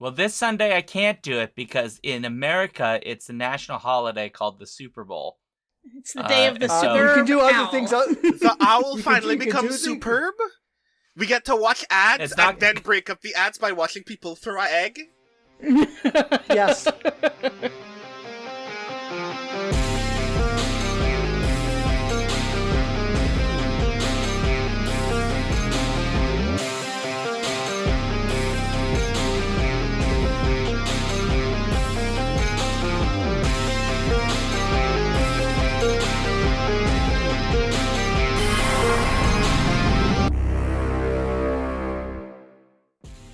Well, this Sunday I can't do it because in America it's a national holiday called the Super Bowl. It's the day of the superb You can do other owl. things. The owl You finally can becomes do superb? We get to watch ads It's not- and then break up the ads by watching people throw an egg? Yes.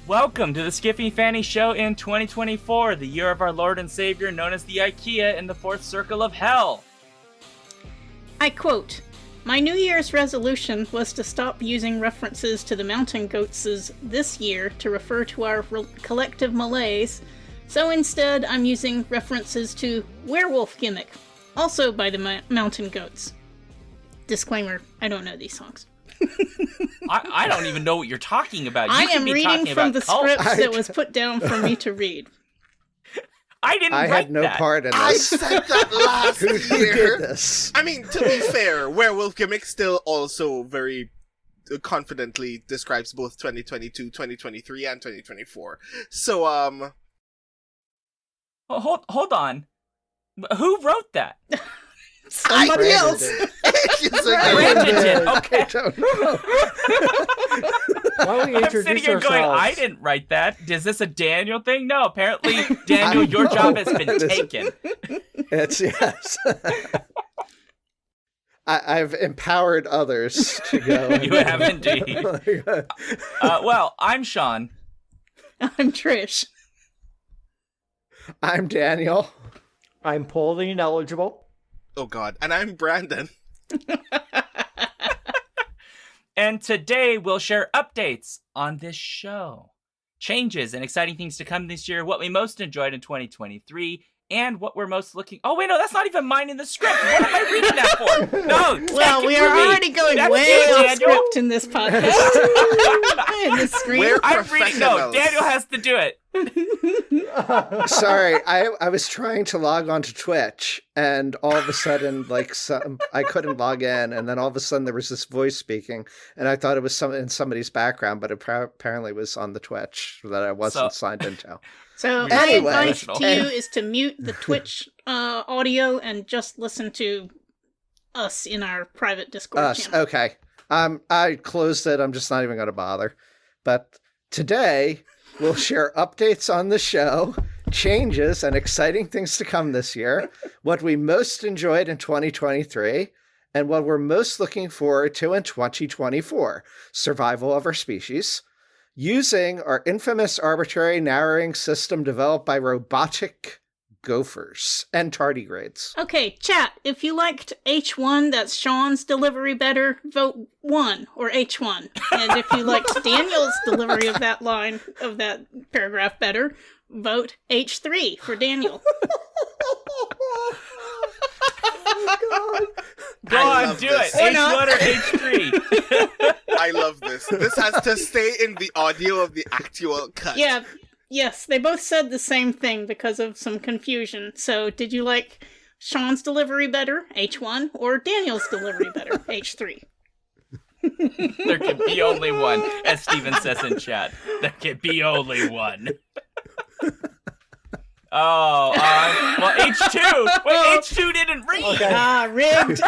Welcome to the Skiffy Fanny Show in 2024, the year of our Lord and Savior known as the IKEA in the fourth circle of hell. I quote, "My New Year's resolution was to stop using references to the mountain goatses this year to refer to our collective malaise, so instead I'm using references to werewolf gimmick, also by the mountain goats." Disclaimer, I don't know these songs. I don't even know what you're talking about. I You could am be reading talking from about the cult. script that was put down for me to read. I didn't I write had no that. part in I this. said that last Who year. did this? I mean, to be fair, Werewolf Gimmick still also very confidently describes both 2022, 2023, and 2024. So, Oh, hold on. Who wrote that? Somebody else. ages ago. Brandon did. I Okay. don't know. Why don't we I'm introduce sitting here ourselves? going, I didn't write that. Is this a Daniel thing? No, apparently, Daniel, your know. job has been It is- taken. It's yes. I've empowered others to go. You have indeed. Well, I'm Sean. I'm Trish. I'm Daniel. I'm poorly ineligible. Oh god, and I'm Brandon. And today we'll share updates on this show. Changes and exciting things to come this year, what we most enjoyed in 2023, and what we're most looking... Oh, wait, no, that's not even mine in the script. What am I reading that for? No, Well, we are already going That's way you, off Daniel. script in this podcast. In this screen. We're I'm reading... No, professionals. Daniel has to do it. Sorry, I was trying to log on to Twitch, and all of a sudden, I couldn't log in, and then all of a sudden there was this voice speaking, and I thought it was in somebody's background, but it apparently was on the Twitch that I wasn't signed into. So You're my Anyway. advice to you is to mute the Twitch audio and just listen to us in our private Discord Us, channel. okay. I closed it. I'm just not even going to bother. But today we'll share updates on the show, changes, and exciting things to come this year, what we most enjoyed in 2023, and what we're most looking forward to in 2024, survival of our species, using our infamous arbitrary narrowing system developed by robotic gophers and tardigrades. Okay, chat, if you liked H1, that's Sean's delivery better, vote 1 or H1. And if you liked Daniel's delivery of that line, of that paragraph better, vote H3 for Daniel. Go I on, love do this. it. Or not. H1 or H3. I love this. This has to stay in the audio of the actual cut. Yeah, yes, they both said the same thing because of some confusion. So, did you like Sean's delivery better, H1, or Daniel's delivery better, H3? There can be only one, as Steven says in chat. There can be only one. Oh, well, H2. Wait, H2 didn't read. Okay. Ah, rigged.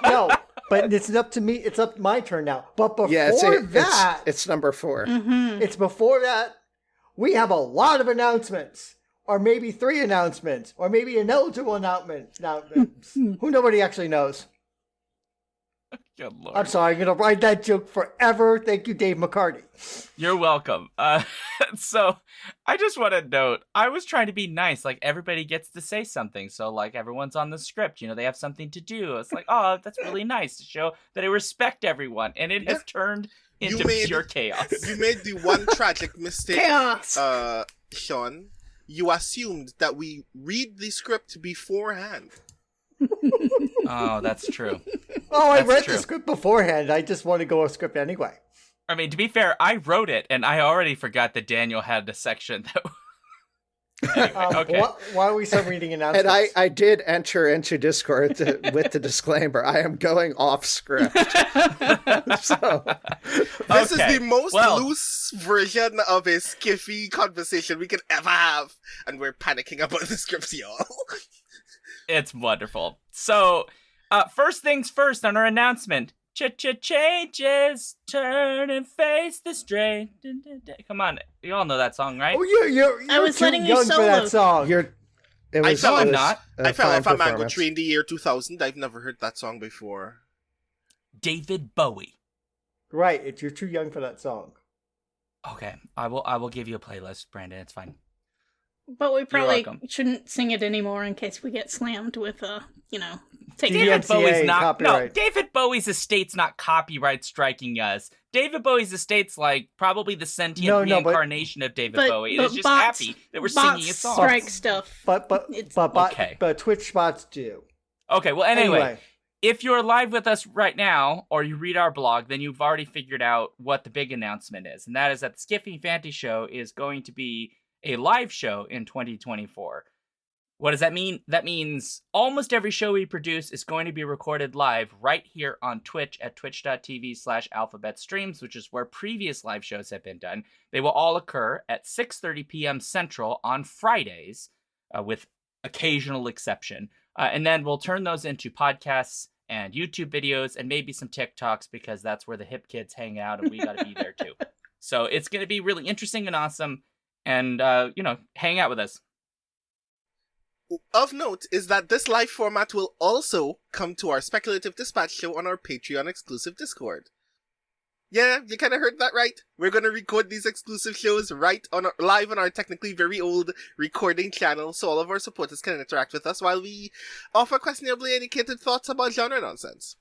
No. But it's up to me. It's up my turn now. But before Yeah, it's number 4. it's before that. We have a lot of announcements, or maybe 3 announcements, or maybe an eligible announcement. Who nobody actually knows. Good Lord. I'm sorry. I'm gonna ride that joke forever. Thank you, Dave McCarty. You're welcome. So I just want to note, I was trying to be nice. Like, everybody gets to say something. So, like, everyone's on the script. You know, they have something to do. It's like, oh, that's really nice to show that I respect everyone. And it has turned into pure chaos. You made the one tragic mistake, Chaos. Sean. You assumed that we read the script beforehand. Oh, that's true. Oh, I That's read true. the script beforehand. I just want to go off script anyway. I mean, to be fair, I wrote it, and I already forgot that Daniel had a section that. Anyway, okay. Why don't we start reading And announcements? I did enter into Discord with the disclaimer. I am going off script. So This is Okay, the most well- loose version of a skiffy conversation we could ever have, and we're panicking about the scripts, y'all. It's wonderful. So, first things first on our announcement. Changes, turn and face the strain. Come on, you all know that song, right? Oh, you're I was too letting you young for solo. that song. it I was, fell it off- was not. a I fell fine off a mango performance. tree in the year 2000. I've never heard that song before. David Bowie. Right, you're too young for that song. Okay, I will give you a playlist, Brandon. It's fine. But we probably welcome. shouldn't sing it anymore in case we get slammed with, take DMCA David Bowie's not copyright. no. David Bowie's estate's not copyright striking us. David Bowie's estate's like probably the sentient No, but- reincarnation of David Bowie. It's just bots- happy that we're bots singing a song. strike stuff. But It's- Okay. Twitch bots do. Okay, well anyway, if you're live with us right now, or you read our blog, then you've already figured out what the big announcement is, and that is that the Skiffy Fantasy Show is going to be a live show in 2024. What does that mean? That means almost every show we produce is going to be recorded live right here on Twitch at twitch.tv/alphabetstreams, which is where previous live shows have been done. They will all occur at 6:30 p.m. Central on Fridays, with occasional exception. And then we'll turn those into podcasts and YouTube videos and maybe some TikToks, because that's where the hip kids hang out and we got to be there too. So it's going to be really interesting and awesome. And, hang out with us. Of note is that this live format will also come to our Speculative Dispatch show on our Patreon exclusive Discord. Yeah, you kind of heard that right. We're going to record these exclusive shows live on our technically very old recording channel, so all of our supporters can interact with us while we offer questionably educated thoughts about genre nonsense.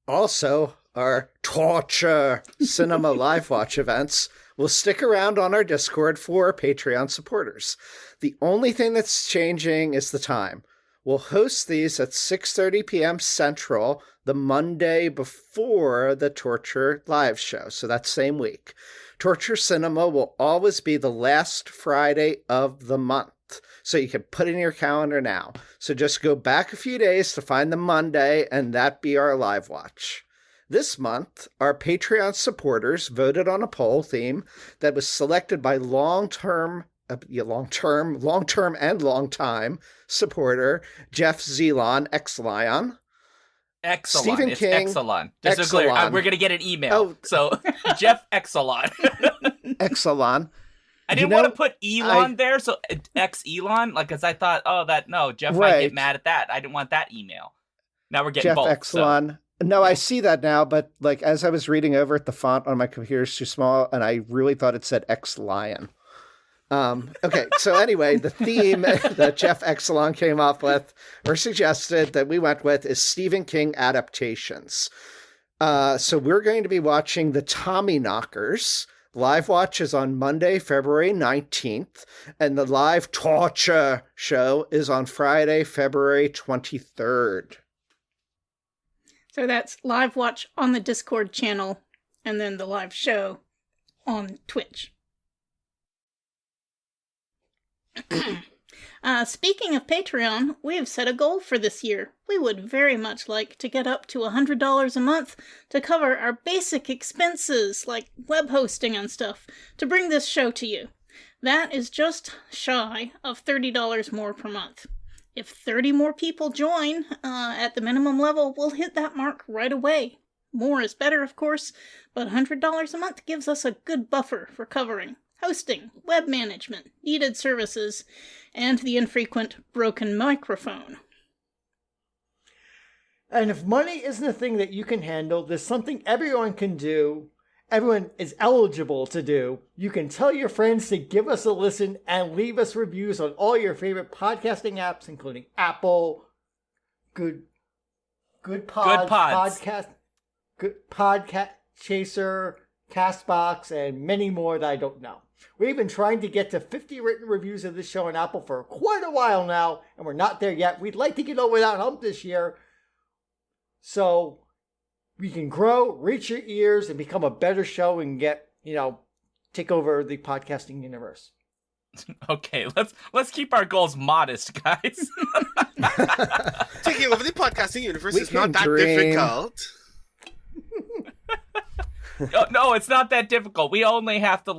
Also, our Torture Cinema Live Watch events will stick around on our Discord for Patreon supporters. The only thing that's changing is the time. We'll host these at 6:30 p.m. Central, the Monday before the Torture live show, so that same week. Torture Cinema will always be the last Friday of the month, so you can put it in your calendar now. So just go back a few days to find the Monday, and that be our live watch. This month, our Patreon supporters voted on a poll theme that was selected by long-term and long-time supporter Jeff Zelon, Exlion. Exelon. Stephen It's King. Exelon. Just so clear, Exelon. we're going to get an email. Oh. So, Jeff Exelon. Exelon. I didn't want to put Elon there, so Elon, because I thought, Jeff might Right. get mad at that. I didn't want that email. Now we're getting Jeff both. Exelon. No, I see that now, but as I was reading over it, the font on my computer is too small, and I really thought it said X-Lion. Okay, so anyway, the theme that Jeff Exelon came up with, or suggested that we went with, is Stephen King adaptations. So we're going to be watching The Tommyknockers. Live watch is on Monday, February 19th, and the live Torture show is on Friday, February 23rd. So that's live watch on the Discord channel, and then the live show on Twitch. Speaking of Patreon, we have set a goal for this year. We would very much like to get up to $100 a month to cover our basic expenses, like web hosting and stuff, to bring this show to you. That is just shy of $30 more per month. If 30 more people join at the minimum level, we'll hit that mark right away. More is better, of course, but $100 a month gives us a good buffer for covering hosting, web management, needed services, and the infrequent broken microphone. And if money isn't a thing that you can handle, there's something everyone can do. Everyone is eligible to do. You can tell your friends to give us a listen and leave us reviews on all your favorite podcasting apps, including Apple, Good Pods, Podcast Chaser, Castbox, and many more that I don't know. We've been trying to get to 50 written reviews of this show on Apple for quite a while now, and we're not there yet. We'd like to get over that hump this year. So we can grow, reach your ears, and become a better show and get, take over the podcasting universe. Okay, let's keep our goals modest, guys. Taking over the podcasting universe We is not can that dream. difficult. No, it's not that difficult. We only have to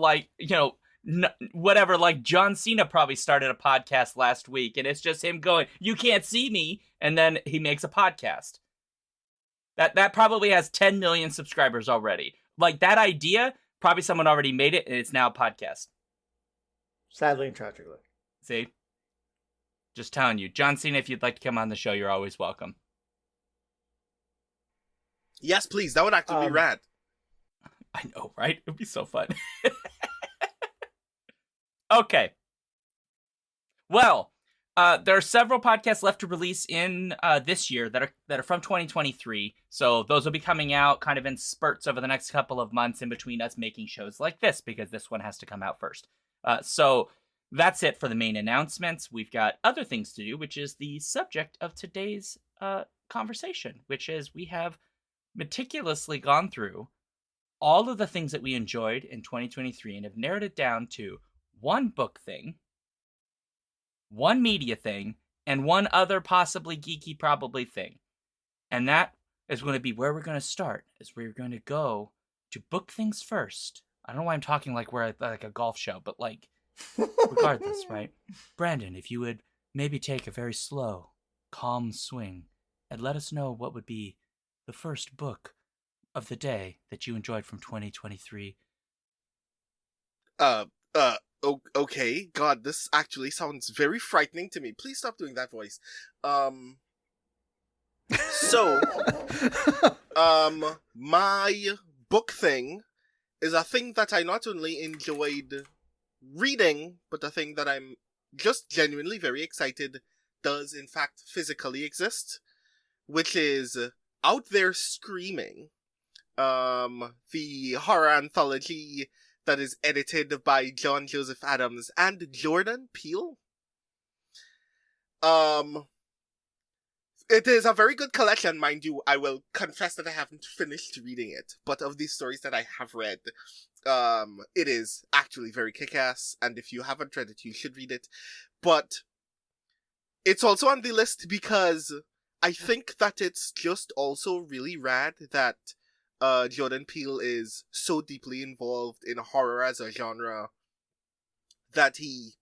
whatever. Like John Cena probably started a podcast last week, and it's just him going, "You can't see me," and then he makes a podcast. That probably has 10 million subscribers already. Like that idea, probably someone already made it, and it's now a podcast. Sadly and tragically. See? Just telling you. John Cena, if you'd like to come on the show, you're always welcome. Yes, please. That would actually be rad. I know, right? It would be so fun. Okay. Well, there are several podcasts left to release in this year that are from 2023. So those will be coming out kind of in spurts over the next couple of months in between us making shows like this, because this one has to come out first. So that's it for the main announcements. We've got other things to do, which is the subject of today's conversation, which is we have meticulously gone through all of the things that we enjoyed in 2023 and have narrowed it down to one book thing, one media thing, and one other possibly geeky probably thing. And that is going to be where we're going to start, is we're going to go to book things first. I don't know why I'm talking like we're at like a golf show, but like, regardless, right? Brandon, if you would maybe take a very slow, calm swing and let us know what would be the first book of the day that you enjoyed from 2023. Okay. God, this actually sounds very frightening to me. Please stop doing that voice. My book thing is a thing that I not only enjoyed reading, but a thing that I'm just genuinely very excited does in fact physically exist, which is Out There Screaming, the horror anthology that is edited by John Joseph Adams and Jordan Peele. It is a very good collection, mind you. I will confess that I haven't finished reading it, but of these stories that I have read, it is actually very kick-ass, and if you haven't read it, you should read it. But it's also on the list because I think that it's just also really rad that Jordan Peele is so deeply involved in horror as a genre that he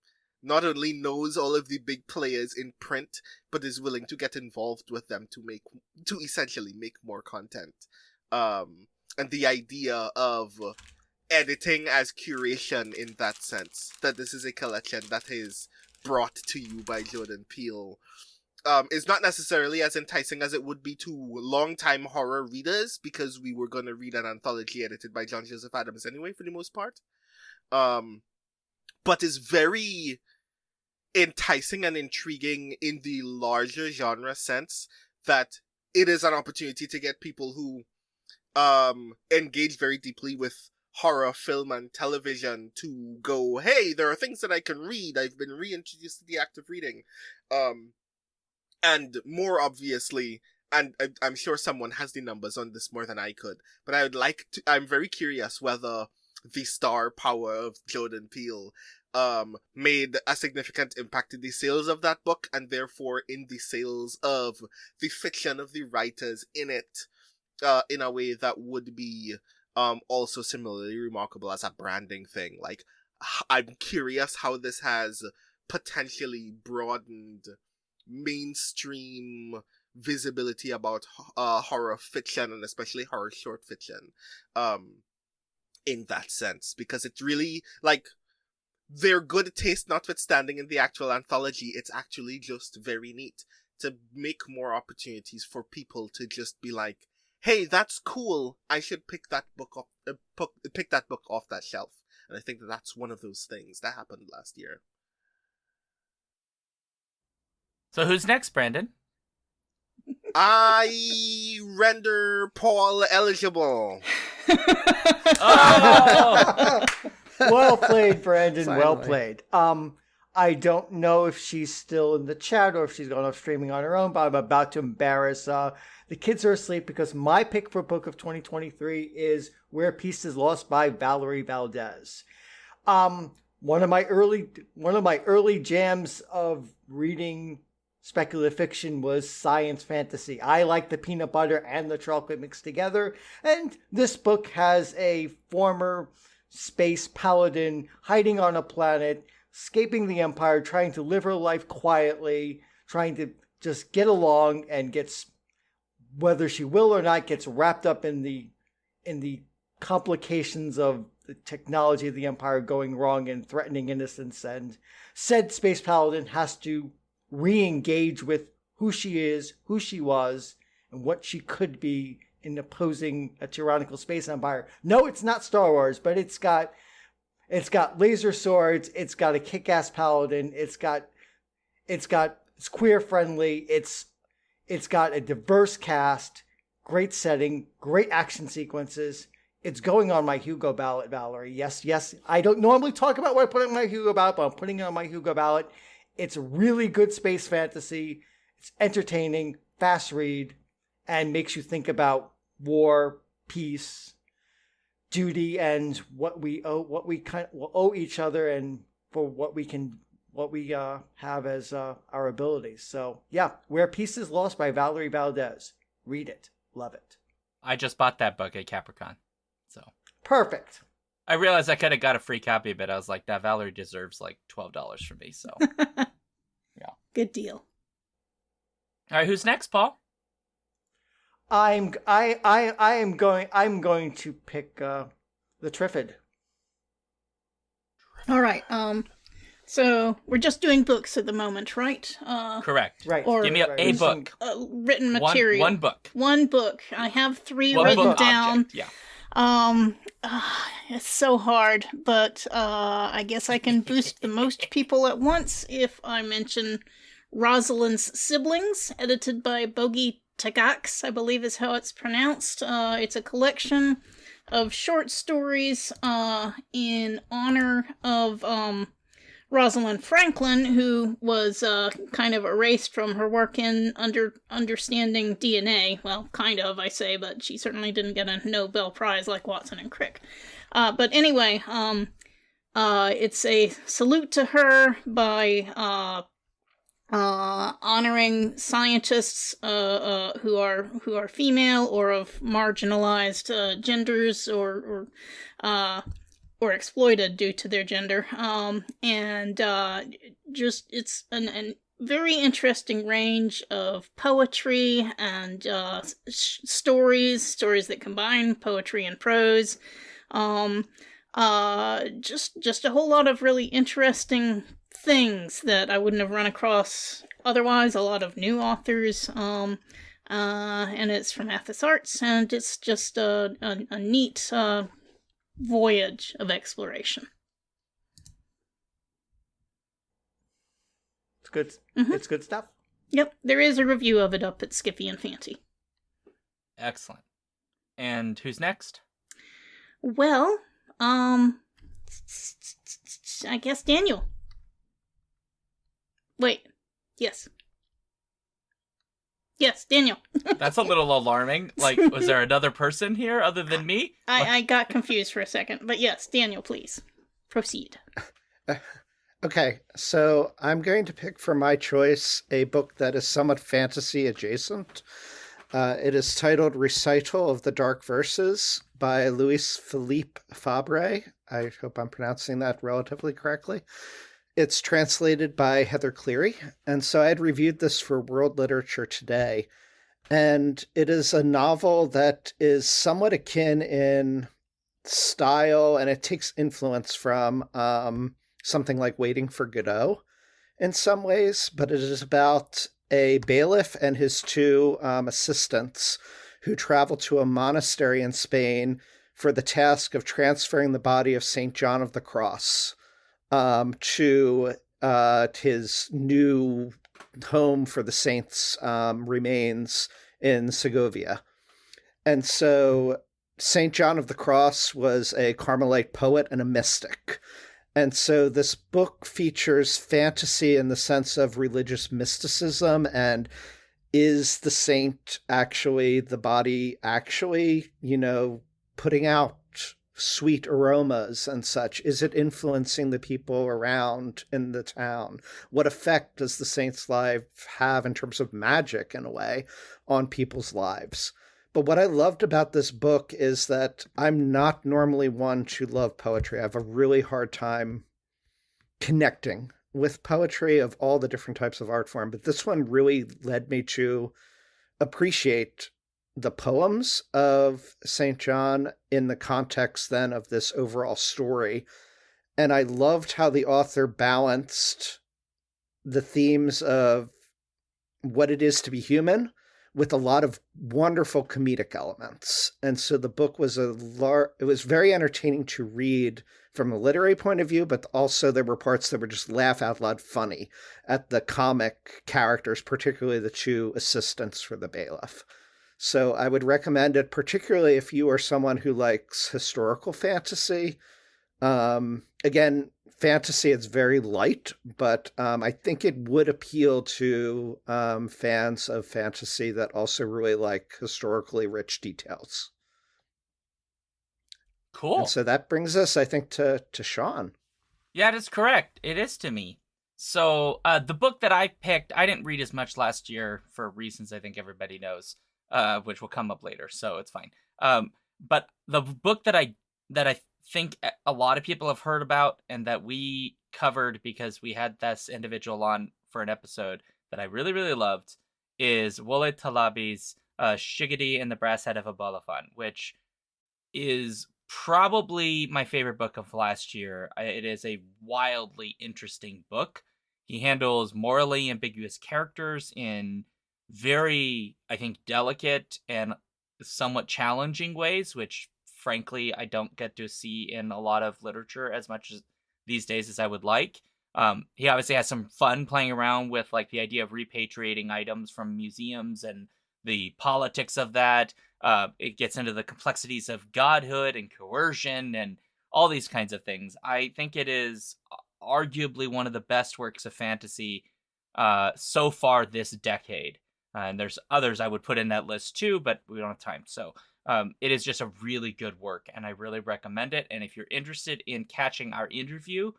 not only knows all of the big players in print, but is willing to get involved with them to essentially make more content. And the idea of editing as curation in that sense, that this is a collection that is brought to you by Jordan Peele, is not necessarily as enticing as it would be to long-time horror readers, because we were going to read an anthology edited by John Joseph Adams anyway, for the most part. But is very enticing and intriguing in the larger genre sense, that it is an opportunity to get people who engage very deeply with horror film and television to go, hey, there are things that I can read. I've been reintroduced to the act of reading. And more obviously, and I'm sure someone has the numbers on this more than I could, but I'm very curious whether the star power of Jordan Peele made a significant impact in the sales of that book, and therefore in the sales of the fiction of the writers in it, in a way that would be also similarly remarkable as a branding thing. Like, I'm curious how this has potentially broadened mainstream visibility about horror fiction, and especially horror short fiction, in that sense, because it's really, like, their good taste notwithstanding in the actual anthology, it's actually just very neat to make more opportunities for people to just be like, hey, that's cool, I should pick that book up, pick that book off that shelf. And I think that that's one of those things that happened last year. So who's next, Brandon? I render Paul eligible. Oh! Well played, Brandon. Well Finally. played. I don't know if she's still in the chat or if she's gone off streaming on her own, but I'm about to embarrass. The kids are asleep because my pick for book of 2023 is Where Peace is Lost by Valerie Valdez. One of my early jams of reading speculative fiction was science fantasy. I like the peanut butter and the chocolate mixed together, and this book has a former space paladin hiding on a planet, escaping the Empire, trying to live her life quietly, trying to just get along, and gets, whether she will or not, gets wrapped up in the complications of the technology of the Empire going wrong and threatening innocence, and said space paladin has to re-engage with who she is, who she was, and what she could be in opposing a tyrannical space empire. No, it's not Star Wars, but it's got laser swords, it's got a kick-ass paladin, it's queer friendly, it's got a diverse cast, great setting, great action sequences. It's going on my Hugo ballot, Valerie. Yes. I don't normally talk about what I put on my Hugo ballot, but I'm putting it on my Hugo ballot. It's really good space fantasy. It's entertaining, fast read, and makes you think about war, peace, duty, and what we owe each other, and for what we have as our abilities. So yeah, Where Peace is Lost by Valerie Valdez. Read it, love it. I just bought that book at Capricorn, so Perfect. I realized I could have got a free copy, but I was like, that Valerie deserves like $12 from me. So yeah, Good deal. all right, who's next, Paul? I'm going to pick the Triffid. All right. So we're just doing books at the moment, right? Correct. Right. Or- Give me a book. Written material. One book. One book. I have 3 One written book down. object. Yeah. It's so hard, but I guess I can boost the most people at once if I mention Rosalind's Siblings, edited by Bogi Tagax, I believe is how it's pronounced. It's a collection of short stories in honor of Rosalind Franklin, who was kind of erased from her work in understanding DNA. Well, kind of, I say, but she certainly didn't get a Nobel Prize like Watson and Crick. But anyway, it's a salute to her by honoring scientists who are female or of marginalized genders or exploited due to their gender. Just it's a very interesting range of poetry and stories that combine poetry and prose. Just a whole lot of really interesting things that I wouldn't have run across otherwise. A lot of new authors. And it's from Athos Arts, and it's just a neat voyage of exploration. It's good. Mhm. It's good stuff. Yep, there is a review of it up at Skiffy and Fancy. Excellent. And who's next? Well, I guess Daniel. Wait. Yes, Daniel. That's a little alarming. Like, was there another person here other than me? I got confused for a second, but yes, Daniel, please proceed. Okay, so I'm going to pick for my choice a book that is somewhat fantasy adjacent. It is titled Recital of the Dark Verses by Louis Philippe Fabre. I hope I'm pronouncing that relatively correctly. It's translated by Heather Cleary, and so I had reviewed this for World Literature Today. And it is a novel that is somewhat akin in style, and it takes influence from something like Waiting for Godot in some ways, but it is about a bailiff and his 2 assistants who travel to a monastery in Spain for the task of transferring the body of St. John of the Cross to his new home for the saints' remains in Segovia. And so St. John of the Cross was a Carmelite poet and a mystic. And so this book features fantasy in the sense of religious mysticism, and is the saint actually, the body actually, putting out sweet aromas and such? Is it influencing the people around in the town? What effect does the saint's life have in terms of magic, in a way, on people's lives? But what I loved about this book is that I'm not normally one to love poetry. I have a really hard time connecting with poetry of all the different types of art form, but this one really led me to appreciate the poems of St. John in the context then of this overall story. And I loved how the author balanced the themes of what it is to be human with a lot of wonderful comedic elements. And so the book was it was very entertaining to read from a literary point of view, but also there were parts that were just laugh out loud funny at the comic characters, particularly the two assistants for the bailiff. So I would recommend it, particularly if you are someone who likes historical fantasy. Again, fantasy is very light, but I think it would appeal to fans of fantasy that also really like historically rich details. Cool. And so that brings us, I think, to Sean. Yeah, that's correct. It is to me. So the book that I picked, I didn't read as much last year for reasons I think everybody knows, which will come up later, so it's fine. But the book that I think a lot of people have heard about and that we covered because we had this individual on for an episode that I really, really loved is Wole Talabi's Shigidi and the Brass Head of Abolafon, which is probably my favorite book of last year. It is a wildly interesting book. He handles morally ambiguous characters in very, I think, delicate and somewhat challenging ways, which frankly I don't get to see in a lot of literature as much as these days as I would like. He obviously has some fun playing around with like the idea of repatriating items from museums and the politics of that. It gets into the complexities of godhood and coercion and all these kinds of things. I think it is arguably one of the best works of fantasy so far this decade. And there's others I would put in that list too, but we don't have time. So it is just a really good work, and I really recommend it. And if you're interested in catching our interview,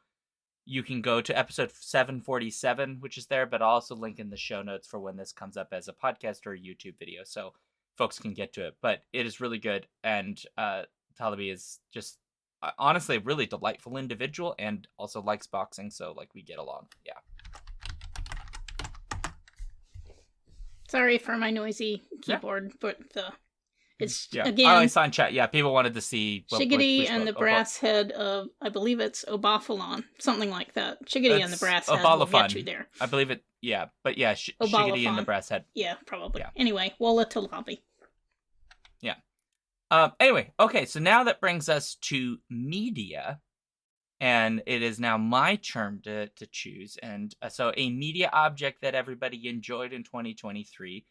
you can go to episode 747, which is there, but I'll also link in the show notes for when this comes up as a podcast or a YouTube video, so folks can get to it. But it is really good, and Talabi is just honestly a really delightful individual and also likes boxing, so like we get along. Yeah. Sorry for my noisy keyboard, but it's Yeah. again. I saw in chat. Yeah, people wanted to see Shigidi and the Brass Head of, I believe it's Obalafon, something like that. Shigidi and the Brass Head will get you there. I believe it. Yeah, but yeah, Shigidi and the Brass Head. Yeah, probably. Yeah. Anyway, Wole Talabi. Yeah. Anyway, okay, so now that brings us to media, and it is now my turn to choose. And so a media object that everybody enjoyed in 2023,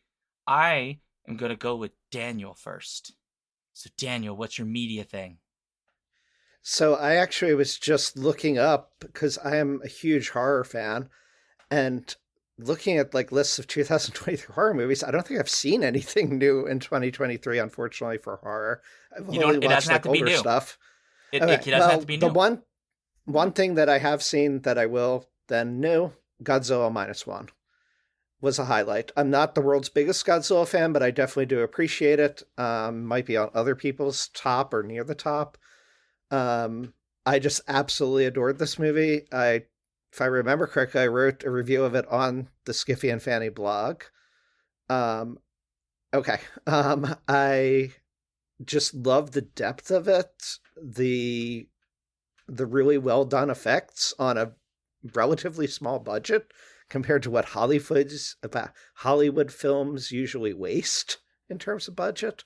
I am going to go with Daniel first. So Daniel, what's your media thing? So I actually was just looking up, because I am a huge horror fan, and looking at like lists of 2023 horror movies, I don't think I've seen anything new in 2023, unfortunately, for horror. I've only watched like older stuff. It doesn't have to be new. The one thing that I have seen that I will then new, Godzilla -1 was a highlight. I'm not the world's biggest Godzilla fan, but I definitely do appreciate it. Might be on other people's top or near the top. I just absolutely adored this movie. If I remember correctly, I wrote a review of it on the Skiffy and Fanny blog. Okay. I just love the depth of it, the really well done effects on a relatively small budget compared to what Hollywood films usually waste in terms of budget.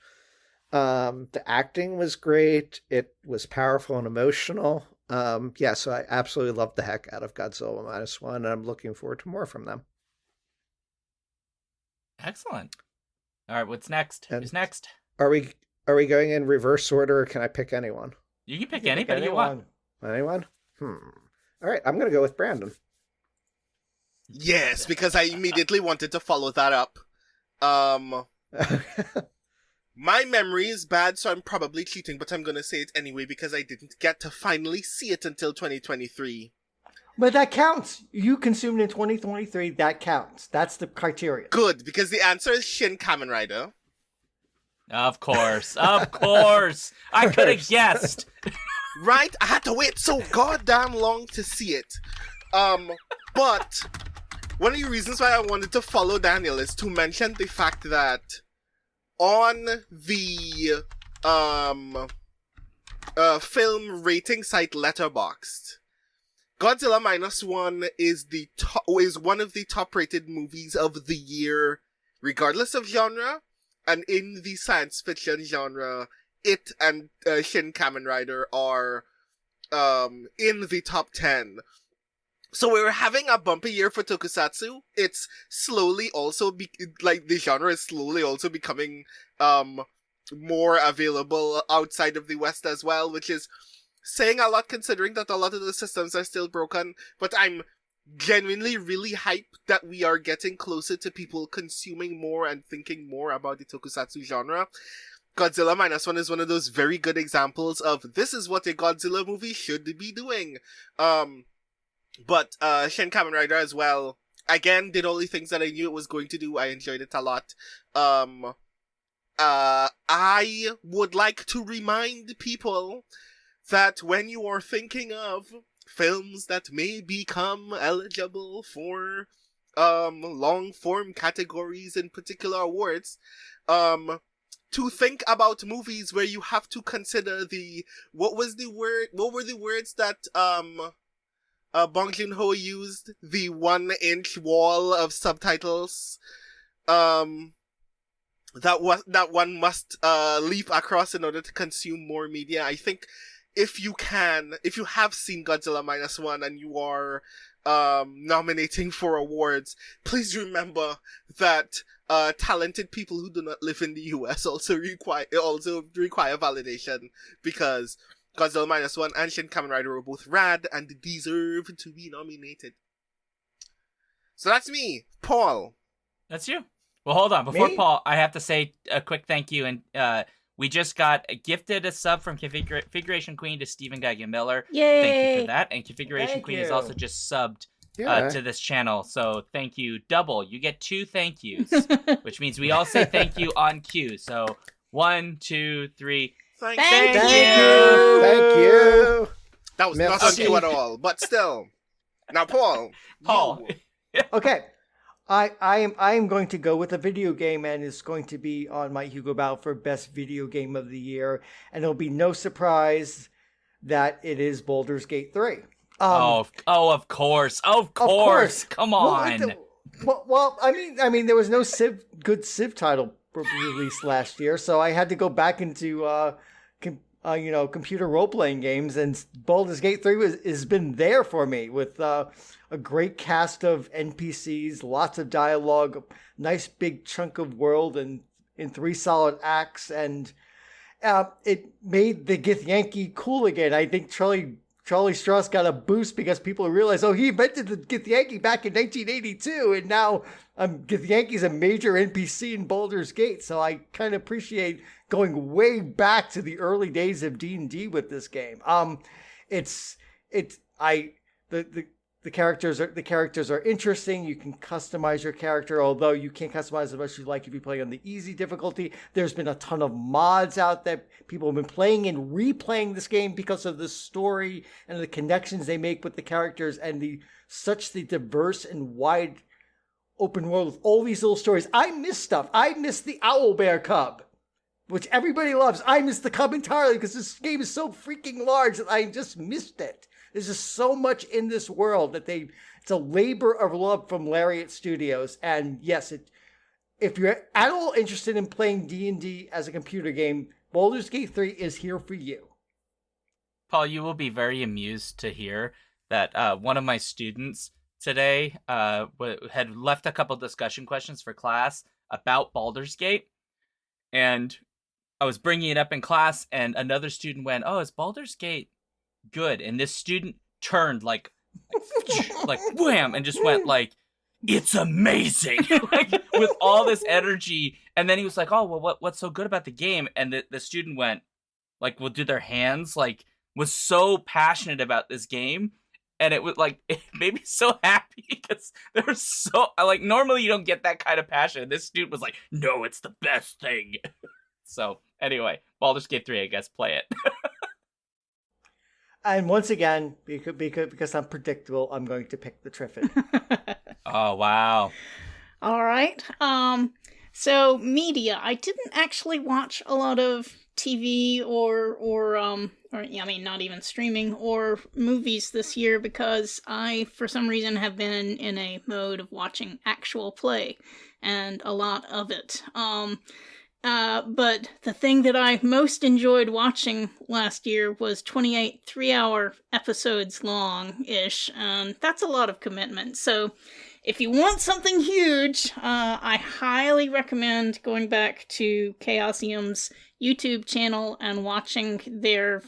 The acting was great. It was powerful and emotional. So I absolutely loved the heck out of Godzilla -1, and I'm looking forward to more from them. Excellent. All right, what's next? Who's next? Are we going in reverse order, or can I pick anyone? You can pick anybody you want. Anyone? All right, I'm going to go with Brandon. Yes, because I immediately wanted to follow that up. My memory is bad, so I'm probably cheating, but I'm gonna say it anyway because I didn't get to finally see it until 2023. But that counts. You consumed in 2023. That counts. That's the criteria. Good, because the answer is Shin Kamen Rider. Of course. Of course. I could have guessed. Right? I had to wait so goddamn long to see it. But one of the reasons why I wanted to follow Daniel is to mention the fact that on the film rating site Letterboxd, Godzilla -1 is one of the top rated movies of the year, regardless of genre. And in the science fiction genre, it and Shin Kamen Rider are in the top 10. So we're having a bumpy year for tokusatsu. It's slowly also the genre is slowly also becoming more available outside of the West as well, which is saying a lot considering that a lot of the systems are still broken. But I'm genuinely really hyped that we are getting closer to people consuming more and thinking more about the tokusatsu genre. Godzilla -1 is one of those very good examples of this is what a Godzilla movie should be doing. But Shin Kamen Rider as well, again, did all the things that I knew it was going to do. I enjoyed it a lot. I would like to remind people that when you are thinking of films that may become eligible for long-form categories in particular awards, to think about movies where you have to consider what were the words that Bong Joon-ho used? The 1-inch wall of subtitles that one must leap across in order to consume more media. I think if you have seen Godzilla -1 and you are nominating for awards, please remember that talented people who do not live in the US also require validation, because Godzilla -1 and Shin Kamen Rider were both rad and deserve to be nominated. So that's me, Paul. That's you. Well, hold on. Before Me? Paul, I have to say a quick thank you. And we just got gifted a sub from Configuration Queen to Stephen Geigen Miller. Yay! Thank you for that. And Configuration Thank Queen is you. also just subbed Yeah. to this channel. So thank you double. You get 2 thank yous, which means we all say thank you on cue. So 1, 2, 3. Thank you. Thank you. That was not on Merci. cue at all, but still. Now, Paul. Paul. you- Okay. I am going to go with a video game, and it's going to be on my Hugo ballot for best video game of the year. And it'll be no surprise that it is Baldur's Gate 3. Of course. Of course. Come on. Well, I mean, there was no good Civ title released last year, so I had to go back into computer role playing games, and Baldur's Gate 3 has been there for me with a great cast of NPCs, lots of dialogue, nice big chunk of world, and in 3 solid acts, and it made the Githyanki cool again. I think Charlie Strauss got a boost because people realized, he invented the Githyanki back in 1982, and now Githyanki's a major NPC in Baldur's Gate. So I kind of appreciate going way back to the early days of D&D with this game. The characters are interesting. You can customize your character, although you can't customize as much as you like if you play on the easy difficulty. There's been a ton of mods out that people have been playing and replaying this game because of the story and the connections they make with the characters and the diverse and wide open world with all these little stories. I miss stuff. I miss the Owlbear Cub, which everybody loves. I miss the Cub entirely because this game is so freaking large that I just missed it. There's just so much in this world that it's a labor of love from Lariat Studios. And yes, if you're at all interested in playing D&D as a computer game, Baldur's Gate 3 is here for you. Paul, you will be very amused to hear that one of my students today had left a couple discussion questions for class about Baldur's Gate. And I was bringing it up in class, and another student went, "Oh, is Baldur's Gate good?" And this student turned like like wham, and just went like, it's amazing, like with all this energy. And then he was like, oh, well, what's so good about the game? And the student went like, well, do their hands, like was so passionate about this game. And it was like, it made me so happy because they're so like, normally you don't get that kind of passion. This student was like, no, it's the best thing. So anyway, Baldur's Gate 3, I guess, play it. And once again, because I'm predictable, I'm going to pick the Triffid. Oh, wow. All right. So media. I didn't actually watch a lot of TV or I mean, not even streaming or movies this year because I, for some reason, have been in a mode of watching actual play, and a lot of it. But the thing that I most enjoyed watching last year was 28 3-hour episodes long-ish, and that's a lot of commitment. So if you want something huge, I highly recommend going back to Chaosium's YouTube channel and watching their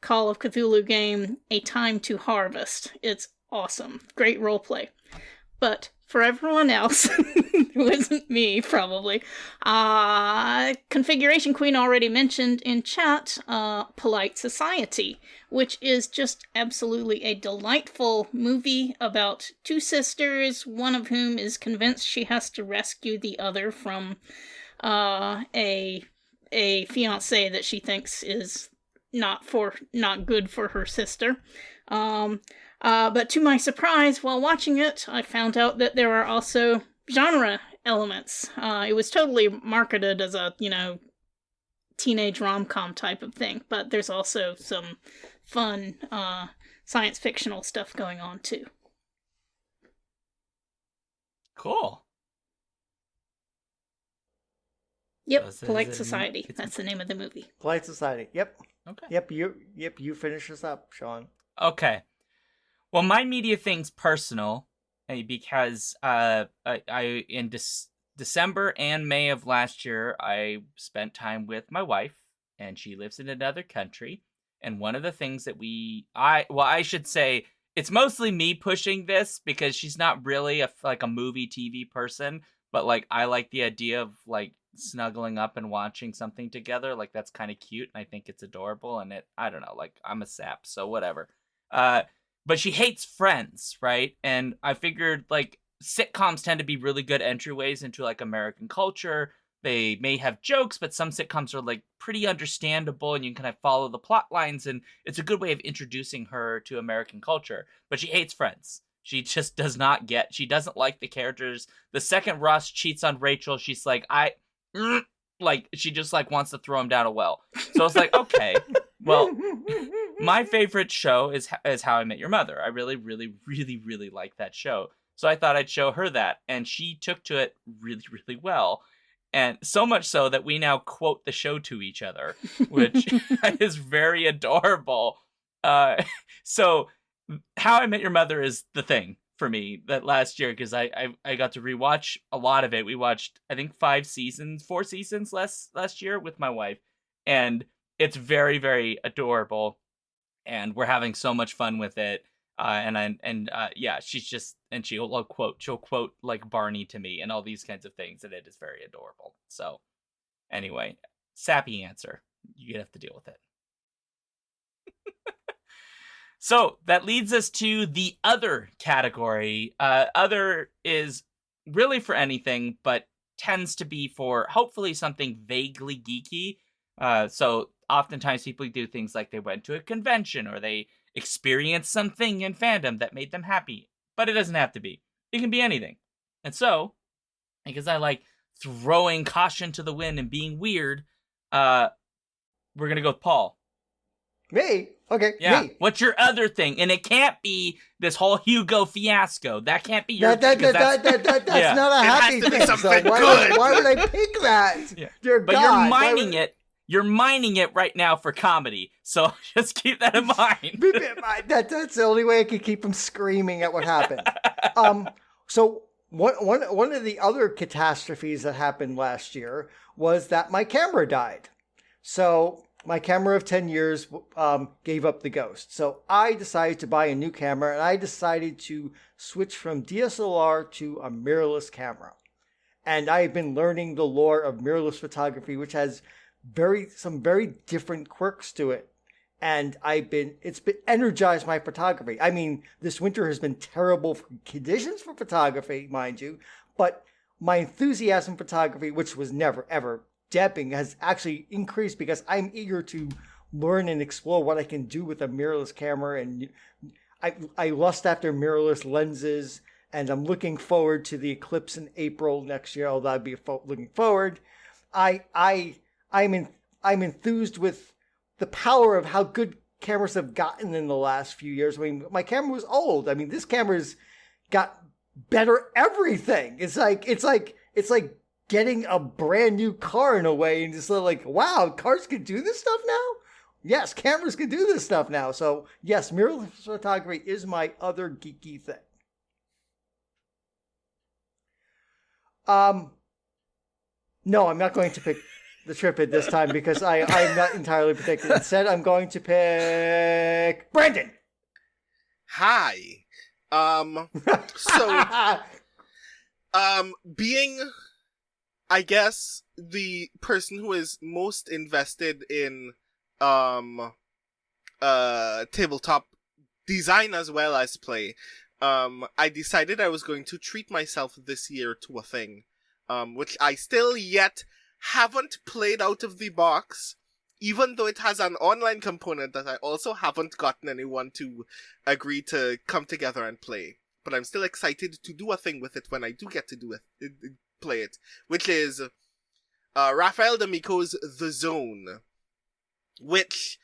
Call of Cthulhu game, A Time to Harvest. It's awesome. Great roleplay. But for everyone else, who isn't me, probably, Configuration Queen already mentioned in chat Polite Society, which is just absolutely a delightful movie about two sisters, one of whom is convinced she has to rescue the other from a fiancé that she thinks is not good for her sister. But to my surprise, while watching it, I found out that there are also genre elements. It was totally marketed as a, teenage rom-com type of thing, but there's also some fun science fictional stuff going on too. Cool. Yep, So Polite is it Society. it's- That's the name of the movie. Polite Society. Yep. Okay. Yep. You finish this up, Sean. Okay. Well, my media thing's personal because I in December and May of last year, I spent time with my wife, and she lives in another country. And one of the things that I should say, it's mostly me pushing this because she's not really a movie TV person, but like I like the idea of like snuggling up and watching something together. Like that's kind of cute, and I think it's adorable. And I don't know, like I'm a sap, so whatever. But she hates Friends, right? And I figured, like, sitcoms tend to be really good entryways into, like, American culture. They may have jokes, but some sitcoms are, like, pretty understandable, and you can kind of follow the plot lines, and it's a good way of introducing her to American culture. But she hates Friends. She just does not she doesn't like the characters. The second Ross cheats on Rachel, she's like, she just, like, wants to throw him down a well. So it's like, okay, well... My favorite show is How I Met Your Mother. I really, really, really, really like that show. So I thought I'd show her that. And she took to it really, really well. And so much so that we now quote the show to each other, which is very adorable. So How I Met Your Mother is the thing for me that last year, because I got to rewatch a lot of it. We watched, I think, 4 seasons last year with my wife. And it's very, very adorable. And we're having so much fun with it. Yeah, she's just, and she'll quote like Barney to me and all these kinds of things. And it is very adorable. So anyway, sappy answer. You have to deal with it. So that leads us to the other category. Other is really for anything, but tends to be for hopefully something vaguely geeky. So oftentimes people do things like they went to a convention or they experienced something in fandom that made them happy. But it doesn't have to be. It can be anything. And so, because I like throwing caution to the wind and being weird, we're going to go with Paul. Me? Okay, Yeah. me. What's your other thing? And it can't be this whole Hugo fiasco. That can't be your... That's Yeah. not a It has happy to be thing. something So good. why would I pick that? Yeah. Dear But God, you're why mining would- it. You're mining it right now for comedy. So just keep that in mind. That's the only way I could keep him screaming at what happened. So one of the other catastrophes that happened last year was that my camera died. So my camera of 10 years gave up the ghost. So I decided to buy a new camera, and I decided to switch from DSLR to a mirrorless camera. And I have been learning the lore of mirrorless photography, which has some very different quirks to it. And it's been energized my photography. I mean, this winter has been terrible conditions for photography, mind you, but my enthusiasm for photography, which was never ever depping, has actually increased because I'm eager to learn and explore what I can do with a mirrorless camera. And I lust after mirrorless lenses, and I'm looking forward to the eclipse in April next year. Although I'd be looking forward. I'm enthused with the power of how good cameras have gotten in the last few years. I mean, my camera was old. I mean, this camera's got better everything. It's like getting a brand new car in a way, and just like, wow, cars can do this stuff now? Yes, cameras can do this stuff now. So yes, mirrorless photography is my other geeky thing. No, I'm not going to pick the Tripod this time because I'm not entirely predicting. Instead, I'm going to pick Brandon. Hi. Being, I guess, the person who is most invested in tabletop design as well as play, I decided I was going to treat myself this year to a thing, which I still yet haven't played out of the box, even though it has an online component that I also haven't gotten anyone to agree to come together and play. But I'm still excited to do a thing with it when I do get to do it, play it, which is Rafael D'Amico's The Zone, which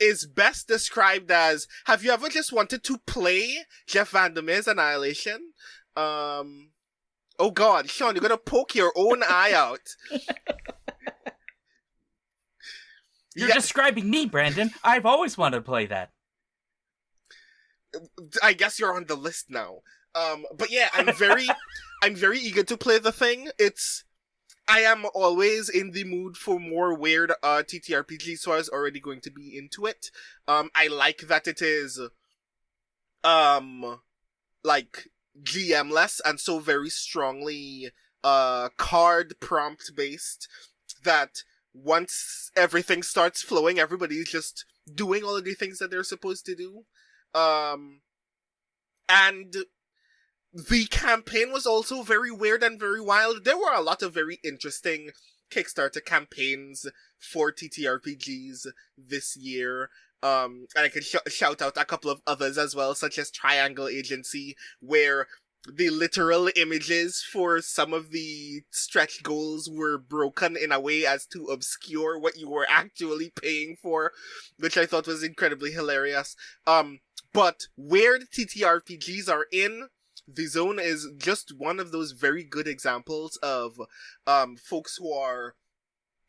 is best described as, have you ever just wanted to play Jeff Vandermeer's Annihilation? Oh god, Sean, you're gonna poke your own eye out. You're describing me, Brandon. I've always wanted to play that. I guess you're on the list now. But yeah, I'm very eager to play the thing. I am always in the mood for more weird TTRPG, so I was already going to be into it. I like that it is like GM-less and so very strongly card prompt based that once everything starts flowing, everybody's just doing all of the things that they're supposed to do. And the campaign was also very weird and very wild. There were a lot of very interesting Kickstarter campaigns for TTRPGs this year. And I can shout out a couple of others as well, such as Triangle Agency, where the literal images for some of the stretch goals were broken in a way as to obscure what you were actually paying for, which I thought was incredibly hilarious. But weird TTRPGs are in. The Zone is just one of those very good examples of folks who are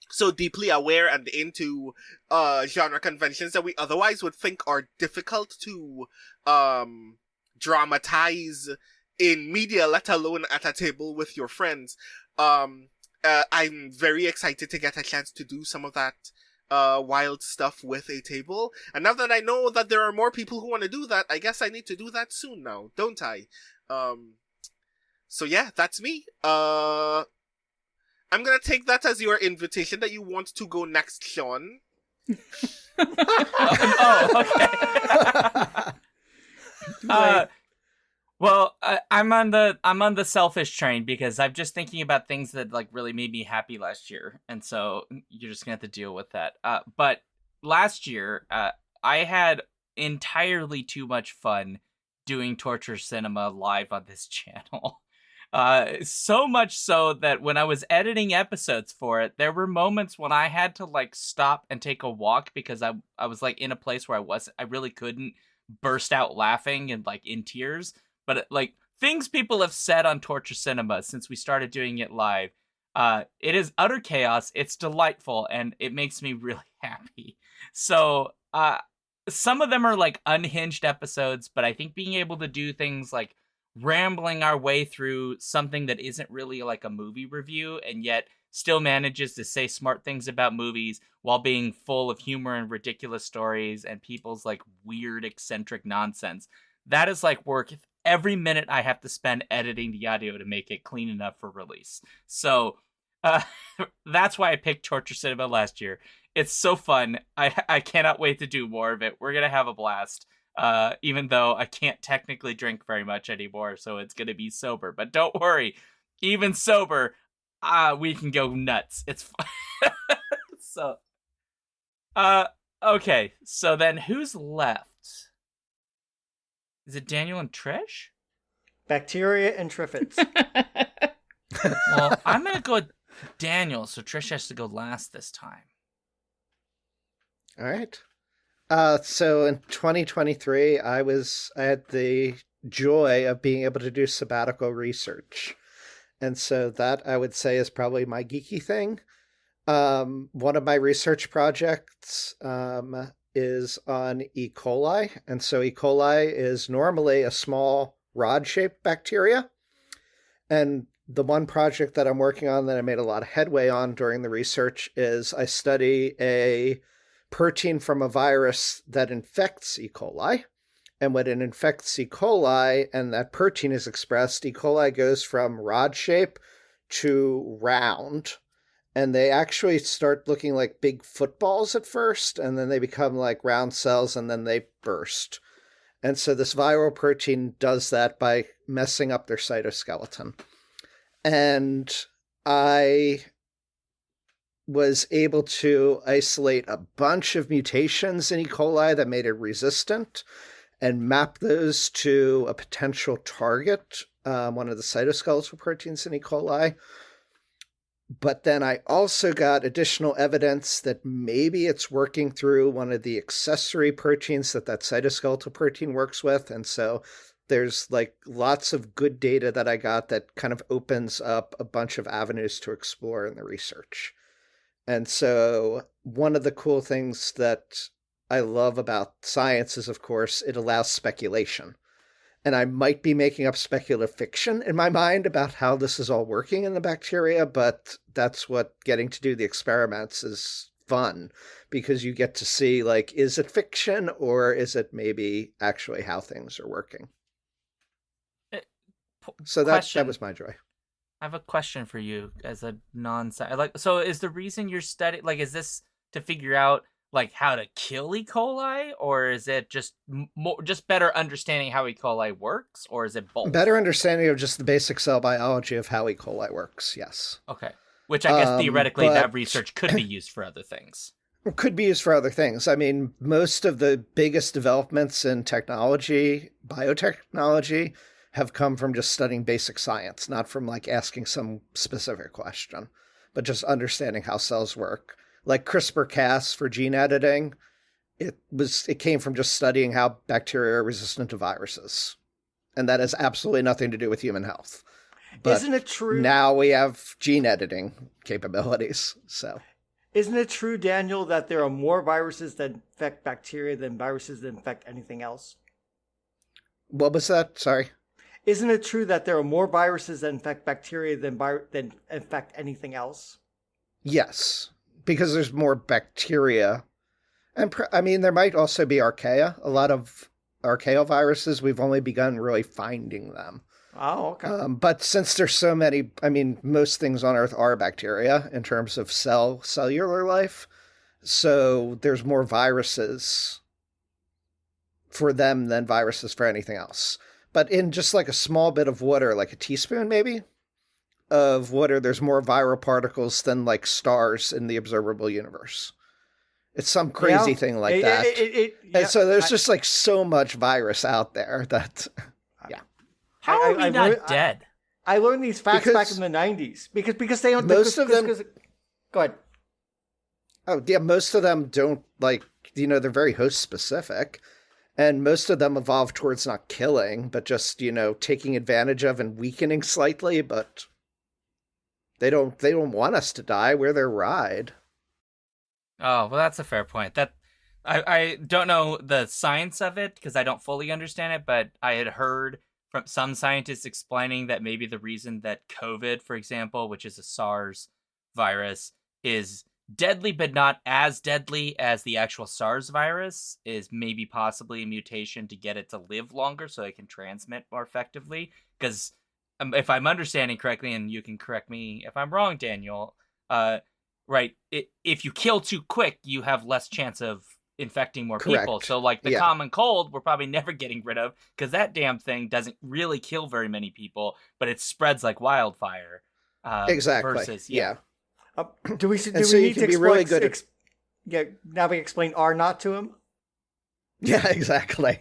so deeply aware and into genre conventions that we otherwise would think are difficult to dramatize in media, let alone at a table with your friends. I'm very excited to get a chance to do some of that wild stuff with a table. And now that I know that there are more people who want to do that, I guess I need to do that soon now, don't I? So yeah, that's me. I'm gonna take that as your invitation that you want to go next, Sean. Oh, okay. Well, I'm on the selfish train because I'm just thinking about things that like really made me happy last year, and so you're just gonna have to deal with that. But last year, I had entirely too much fun doing Torture Cinema live on this channel. So much so that when I was editing episodes for it, there were moments when I had to like stop and take a walk because I was like in a place where I really couldn't burst out laughing and like in tears. But like things people have said on Torture Cinema since we started doing it live, it is utter chaos. It's delightful and it makes me really happy. So some of them are like unhinged episodes, but I think being able to do things like rambling our way through something that isn't really like a movie review and yet still manages to say smart things about movies while being full of humor and ridiculous stories and people's like weird eccentric nonsense. That is like work every minute I have to spend editing the audio to make it clean enough for release. So that's why I picked Torture Cinema last year. It's so fun. I cannot wait to do more of it. We're gonna have a blast. Even though I can't technically drink very much anymore, so it's gonna be sober. But don't worry, even sober, we can go nuts. It's fun. So, okay. So then, who's left? Is it Daniel and Trish? Bacteria and Triffids. Well, I'm gonna go with Daniel, so Trish has to go last this time. All right. So in 2023, I had the joy of being able to do sabbatical research. And so that I would say is probably my geeky thing. One of my research projects is on E. coli. And so E. coli is normally a small rod-shaped bacteria. And the one project that I'm working on that I made a lot of headway on during the research is I study a protein from a virus that infects E. coli. And when it infects E. coli and that protein is expressed, E. coli goes from rod shape to round. And they actually start looking like big footballs at first, and then they become like round cells, and then they burst. And so this viral protein does that by messing up their cytoskeleton. And I was able to isolate a bunch of mutations in E. coli that made it resistant and map those to a potential target, one of the cytoskeletal proteins in E. coli. But then I also got additional evidence that maybe it's working through one of the accessory proteins that cytoskeletal protein works with. And so there's like lots of good data that I got that kind of opens up a bunch of avenues to explore in the research. And so one of the cool things that I love about science is, of course, it allows speculation. And I might be making up speculative fiction in my mind about how this is all working in the bacteria, but that's what getting to do the experiments is fun, because you get to see, like, is it fiction or is it maybe actually how things are working? So that was my joy. I have a question for you as a non-science. So is the reason you're studying, like, is this to figure out like how to kill E. coli, or is it just just better understanding how E. coli works, or is it both? Better understanding of just the basic cell biology of how E. coli works, yes. Okay. Which I guess theoretically that research could be used for other things. Could be used for other things. I mean, most of the biggest developments in technology, biotechnology, have come from just studying basic science, not from like asking some specific question, but just understanding how cells work. Like CRISPR-Cas for gene editing, it came from just studying how bacteria are resistant to viruses. And that has absolutely nothing to do with human health. But isn't it true? Now we have gene editing capabilities. So isn't it true, Daniel, that there are more viruses that infect bacteria than viruses that infect anything else? What was that? Sorry. Isn't it true that there are more viruses that infect bacteria than infect anything else? Yes. Because there's more bacteria. And I mean, there might also be archaea. A lot of archaeoviruses, we've only begun really finding them. Oh, okay. But since there's so many, I mean, most things on Earth are bacteria in terms of cellular life. So there's more viruses for them than viruses for anything else. But in just like a small bit of water, like a teaspoon maybe, of water, there's more viral particles than like stars in the observable universe. It's some crazy thing like that. And so there's just like so much virus out there that, yeah. How are we not dead? I learned these facts back in the 90s because they don't. Most of them. Go ahead. Oh yeah, most of them don't like. They're very host specific, and most of them evolve towards not killing, but just taking advantage of and weakening slightly, but. They don't want us to die. We're their ride. Oh, well, that's a fair point. That I don't know the science of it because I don't fully understand it, but I had heard from some scientists explaining that maybe the reason that COVID, for example, which is a SARS virus is deadly, but not as deadly as the actual SARS virus, is maybe possibly a mutation to get it to live longer so it can transmit more effectively. Because if I'm understanding correctly, and you can correct me if I'm wrong, Daniel, right, if you kill too quick, you have less chance of infecting more people. Correct. So like the Yeah. common cold, we're probably never getting rid of, because that damn thing doesn't really kill very many people, but it spreads like wildfire. Exactly. Versus, yeah. Do we And so you need can to be really good at- yeah, now we explain R naught to him. Yeah, exactly.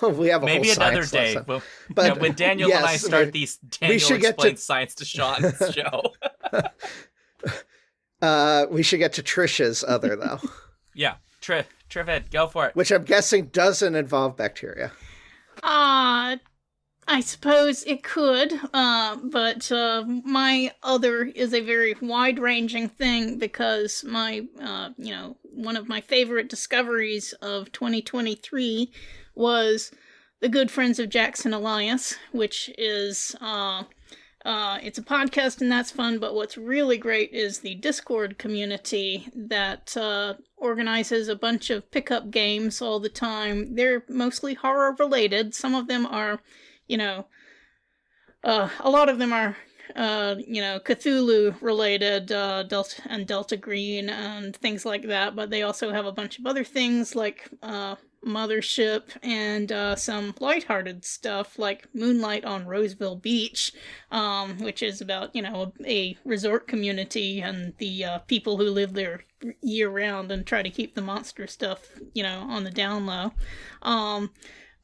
We have a maybe whole another science day. lesson. Well, But when Daniel and I yes, start these Daniel should get Explains to- Science to Sean's show. We should get to Trisha's other, though, Yeah, Trivet, go for it. which I'm guessing doesn't involve bacteria. I suppose it could, but my other is a very wide-ranging thing because my, one of my favorite discoveries of 2023 was The Good Friends of Jackson Elias, which is, it's a podcast and that's fun, but what's really great is the Discord community that organizes a bunch of pickup games all the time. They're mostly horror-related. Some of them are a lot of them are, Cthulhu related, Delta Green and things like that, but they also have a bunch of other things like, Mothership and, some lighthearted stuff like Moonlight on Roseville Beach, which is about, a resort community and the, people who live there year round and try to keep the monster stuff, on the down low.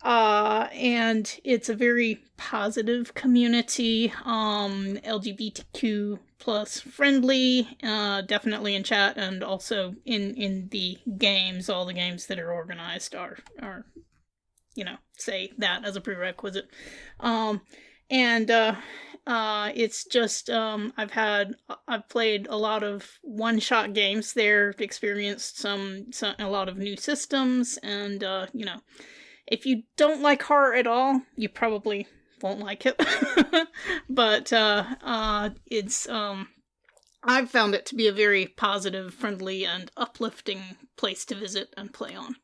And it's a very positive community, LGBTQ plus friendly, definitely in chat and also in the games. All the games that are organized are say that as a prerequisite. It's just, I've played a lot of one-shot games there, experienced a lot of new systems, and, if you don't like horror at all, you probably won't like it. But it's I've found it to be a very positive, friendly, and uplifting place to visit and play on.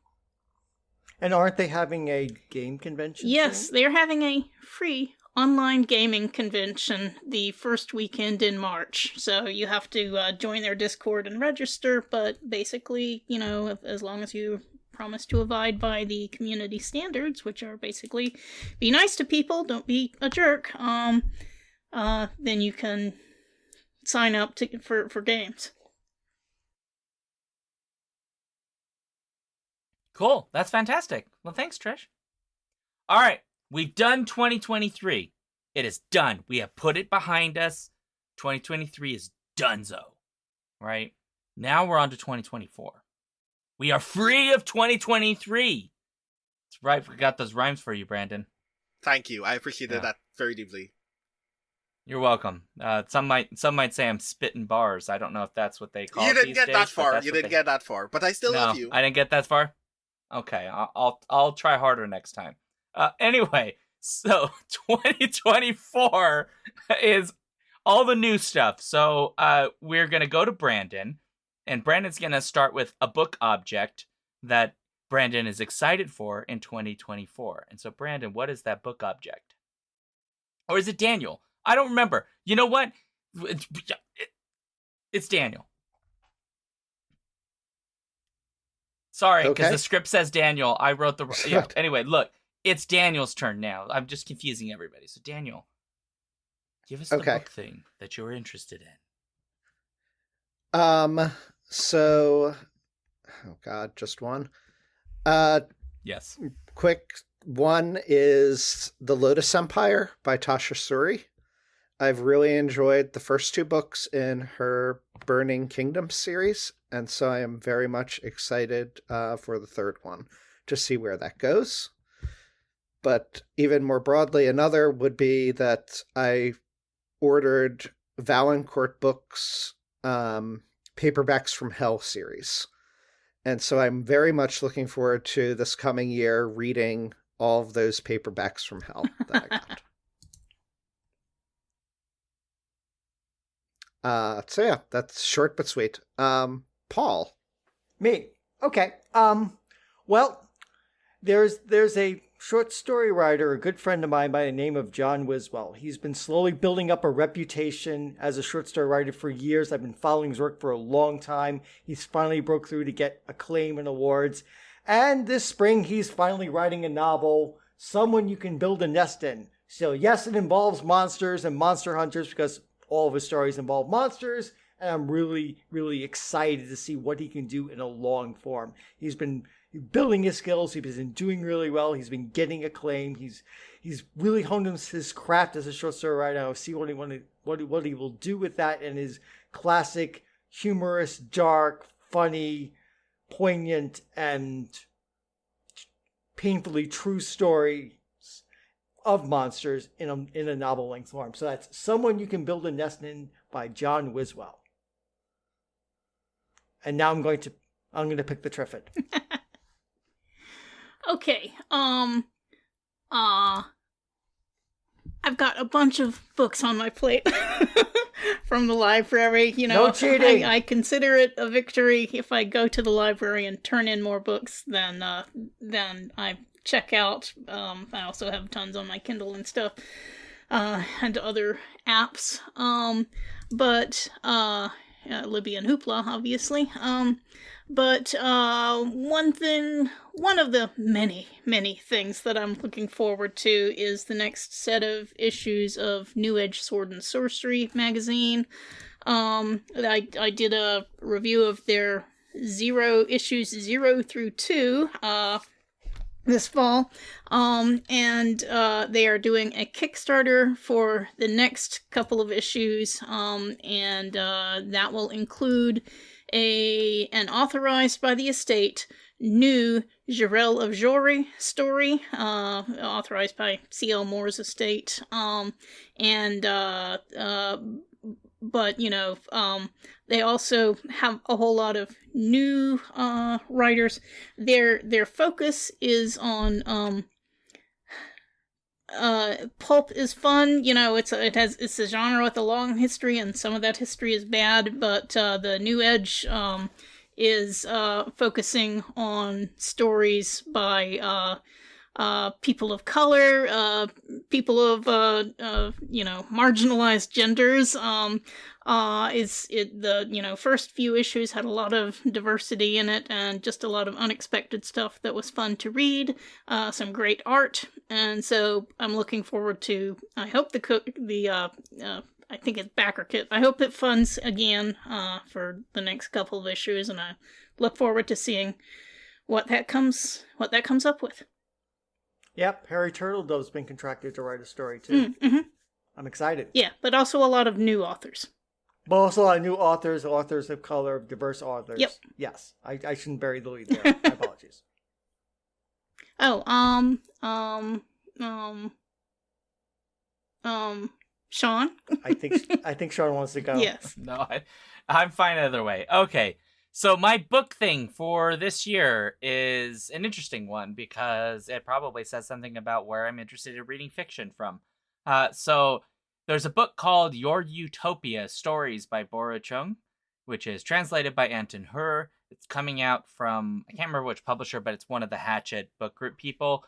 And aren't they having a game convention? Yes, soon? they're having a free online gaming convention the first weekend in March. So you have to join their Discord and register, but basically, as long as you promise to abide by the community standards, which are basically be nice to people, don't be a jerk, then you can sign up for games. Cool. That's fantastic. Well, thanks, Trish. All right. We've done 2023. It is done. We have put it behind us. 2023 is donezo. Right? Now we're on to 2024. We are free of 2023. That's right. We got those rhymes for you, Brandon. Thank you. I appreciated that very deeply. You're welcome. Some might say I'm spitting bars. I don't know if that's what they call it. You didn't these get days, that but far. that's You what didn't get that far. But I still love you. I didn't get that far. Okay, I'll try harder next time. Anyway, so 2024 is all the new stuff. So we're gonna go to Brandon, and Brandon's gonna start with a book object that Brandon is excited for in 2024. And so, Brandon, what is that book object? Or is it Daniel? I don't remember. You know what? It's Daniel. Sorry, because Okay. the script says Daniel. I wrote the... Yeah. Anyway, look. It's Daniel's turn now. I'm just confusing everybody. So, Daniel, give us the book thing that you're interested in. So... Oh, God, just one. Yes. Quick one is The Lotus Empire by Tasha Suri. I've really enjoyed the first two books in her Burning Kingdom series, and so I am very much excited for the third one to see where that goes. But even more broadly, another would be that I ordered Valancourt Books' Paperbacks from Hell series. And so I'm very much looking forward to this coming year reading all of those paperbacks from hell that I So yeah, that's short but sweet. Paul. Me. Okay. Well, there's a short story writer, a good friend of mine by the name of John Wiswell. He's been slowly building up a reputation as a short story writer for years. I've been following his work for a long time. He's finally broke through to get acclaim and awards. And this spring, he's finally writing a novel, Someone You Can Build a Nest In. So yes, it involves monsters and monster hunters because all of his stories involve monsters. And I'm really, really excited to see what he can do in a long form. He's been building his skills. He's been doing really well. He's been getting acclaim. He's really honed his craft as a short story writer. I'll see what he will do with that and his classic, humorous, dark, funny, poignant, and painfully true story of monsters in a novel length form. So that's Someone You Can Build a Nest In by John Wiswell. And now I'm going to pick the Triffid. Okay. I've got a bunch of books on my plate from the library. You know, No cheating. I consider it a victory if I go to the library and turn in more books than I check out. I also have tons on my Kindle and stuff, and other apps. Libby and Hoopla, obviously. But one of the many things that I'm looking forward to is the next set of issues of New Edge Sword and Sorcery magazine. I did a review of their issues 0 through 2, this fall, and they are doing a Kickstarter for the next couple of issues, and that will include an authorized by the estate new Jarell of Jory story, authorized by C.L. Moore's estate, but, you know, they also have a whole lot of new writers. Their focus is on pulp is fun. You know, it's a genre with a long history, and some of that history is bad. But the New Edge is focusing on stories by people of color, people of marginalized genders. The first few issues had a lot of diversity in it and just a lot of unexpected stuff that was fun to read, some great art, and so I'm looking forward to. I hope I think it's Backer Kit. I hope it funds again for the next couple of issues, and I look forward to seeing what that comes up with. Yep, Harry Turtledove's been contracted to write a story too. Mm-hmm. I'm excited. Yeah, but also a lot of new authors. But also a lot of new authors of color, diverse authors. Yep. Yes, I shouldn't bury the lead there. My apologies. Oh, Sean? I think Sean wants to go. Yes. No, I'm fine either way. Okay. So my book thing for this year is an interesting one because it probably says something about where I'm interested in reading fiction from. So there's a book called Your Utopia Stories by Bora Chung, which is translated by Anton Hur. It's coming out from, I can't remember which publisher, but it's one of the Hachette book group people.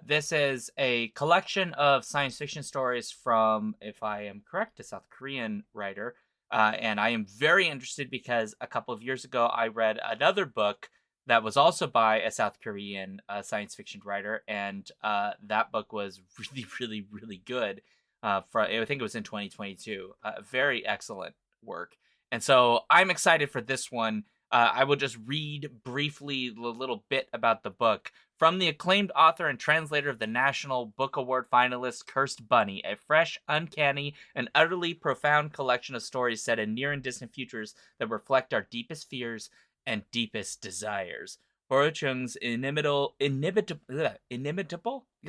This is a collection of science fiction stories from, if I am correct, a South Korean writer. And I am very interested because a couple of years ago I read another book that was also by a South Korean science fiction writer, and that book was really, really, really good. I think it was in 2022. Very excellent work. And so I'm excited for this one. I will just read briefly a little bit about the book. From the acclaimed author and translator of the National Book Award finalist Cursed Bunny, a fresh, uncanny, and utterly profound collection of stories set in near and distant futures that reflect our deepest fears and deepest desires. Bora Chung's inimitable, that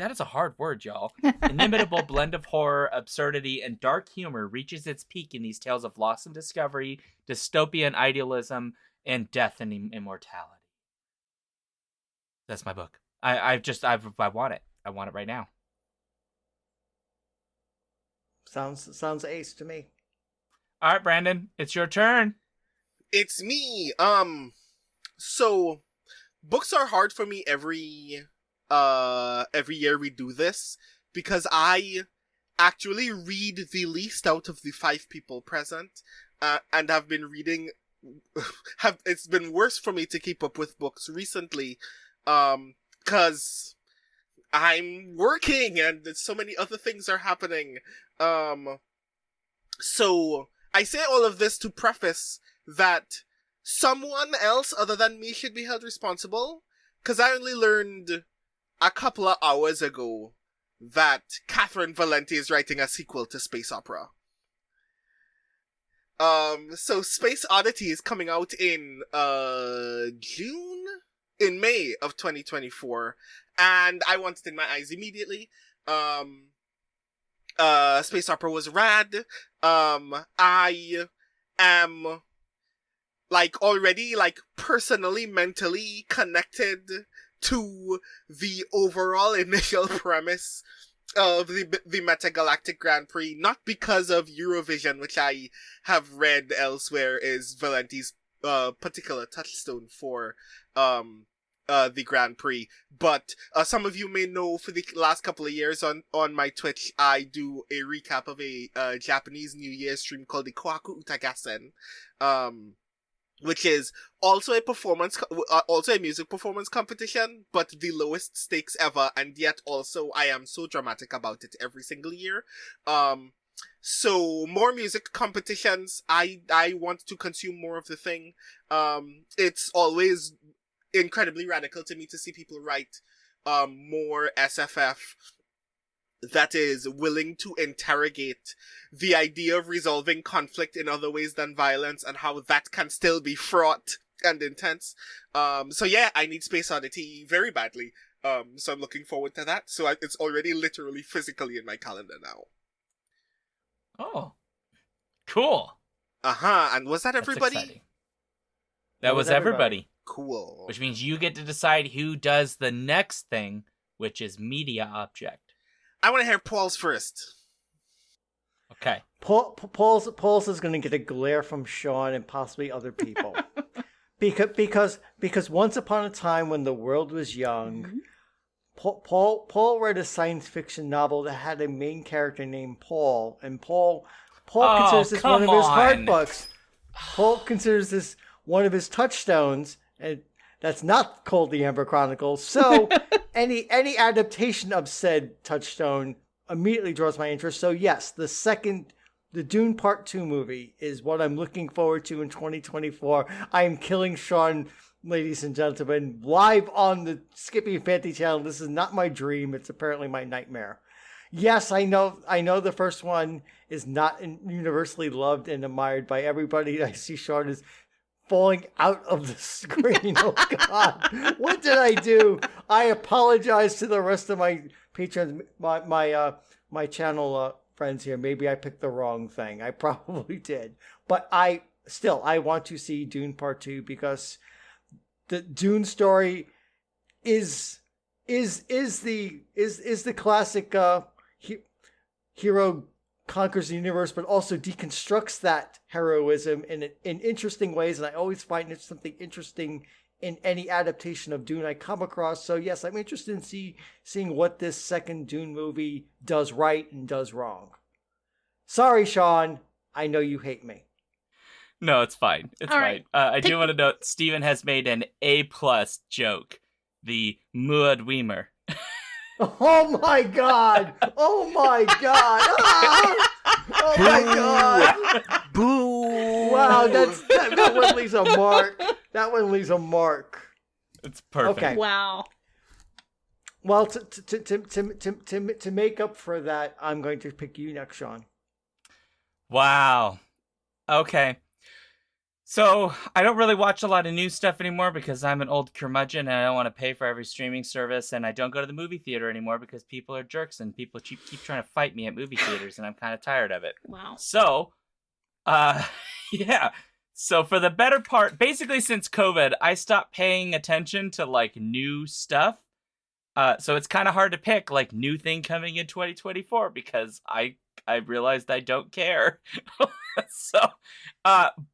is a hard word, y'all. Inimitable blend of horror, absurdity, and dark humor reaches its peak in these tales of loss and discovery, dystopia and idealism, and death and immortality. That's my book. I want it. I want it right now. Sounds ace to me. All right, Brandon, it's your turn. It's me. So books are hard for me every year we do this because I actually read the least out of the 5 people present, and have been reading. It's been worse for me to keep up with books recently, because I'm working and so many other things are happening. So I say all of this to preface that someone else other than me should be held responsible, because I only learned a couple of hours ago that Catherine Valenti is writing a sequel to Space Opera. So Space Oddity is coming out in May of 2024, and I wanted it in my eyes immediately. Space Opera was rad. I am already personally, mentally connected to the overall initial premise of the Metagalactic Grand Prix, not because of Eurovision, which I have read elsewhere is Valenti's particular touchstone for the Grand Prix, but some of you may know for the last couple of years on my Twitch, I do a recap of a Japanese New Year stream called the Kohaku Utagassen, which is also a music performance competition, but the lowest stakes ever, and yet also I am so dramatic about it every single year. So more music competitions. I want to consume more of the thing. It's always incredibly radical to me to see people write more SFF that is willing to interrogate the idea of resolving conflict in other ways than violence and how that can still be fraught and intense. So yeah, I need Space Oddity very badly. So I'm looking forward to that. So it's already literally physically in my calendar now. Oh, cool. And was that That's everybody? exciting. That was everybody. Cool. Which means you get to decide who does the next thing, which is media object. I want to hear Paul's first. Okay. Paul's is going to get a glare from Sean and possibly other people. because once upon a time when the world was young, Paul read a science fiction novel that had a main character named Paul, and Paul considers this one of his hard books. Paul considers this one of his touchstones, and that's not called the Amber Chronicles. So any adaptation of said touchstone immediately draws my interest. So yes, the Dune Part 2 movie is what I'm looking forward to in 2024. I am killing Sean, ladies and gentlemen, live on the Skippy Fantasy channel. This is not my dream. It's apparently my nightmare. Yes, I know the first one is not universally loved and admired by everybody. I see Sean is falling out of the screen. Oh God, what did I do? I apologize to the rest of my patrons, my channel friends here. Maybe I picked the wrong thing. I probably did, but I want to see Dune Part 2 because the Dune story is the classic hero conquers the universe, but also deconstructs that heroism in interesting ways. And I always find something interesting in any adaptation of Dune I come across. So yes, I'm interested in seeing what this second Dune movie does right and does wrong. Sorry, Sean. I know you hate me. No, it's fine. It's All fine. right. I do want to note Steven has made an A+ joke. The Muad Weimer. Oh my God! Oh my God! Ah! Oh my God! Boo! Wow, that one leaves a mark. That one leaves a mark. It's perfect. Okay. Wow. Well, to make up for that, I'm going to pick you next, Sean. Wow. Okay. So, I don't really watch a lot of new stuff anymore because I'm an old curmudgeon and I don't want to pay for every streaming service, and I don't go to the movie theater anymore because people are jerks and people keep trying to fight me at movie theaters, and I'm kind of tired of it. Wow. So, yeah. So for the better part, basically since COVID, I stopped paying attention to new stuff. So it's kind of hard to pick new thing coming in 2024 because I realized I don't care.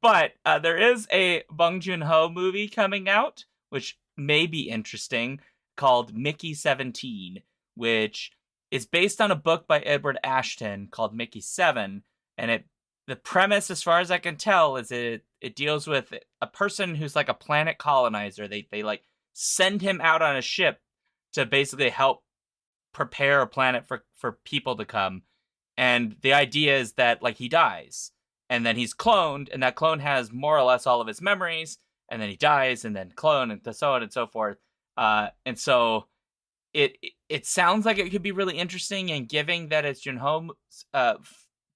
But there is a Bong Joon-ho movie coming out, which may be interesting, called Mickey 17, which is based on a book by Edward Ashton called Mickey 7, and the premise, as far as I can tell, is it deals with a person who's like a planet colonizer. They like send him out on a ship to basically help prepare a planet for people to come. And the idea is that like he dies, and then he's cloned, and that clone has more or less all of his memories, and then he dies, and then clone, and so on and so forth. And so it sounds like it could be really interesting, and given that it's Joon-ho's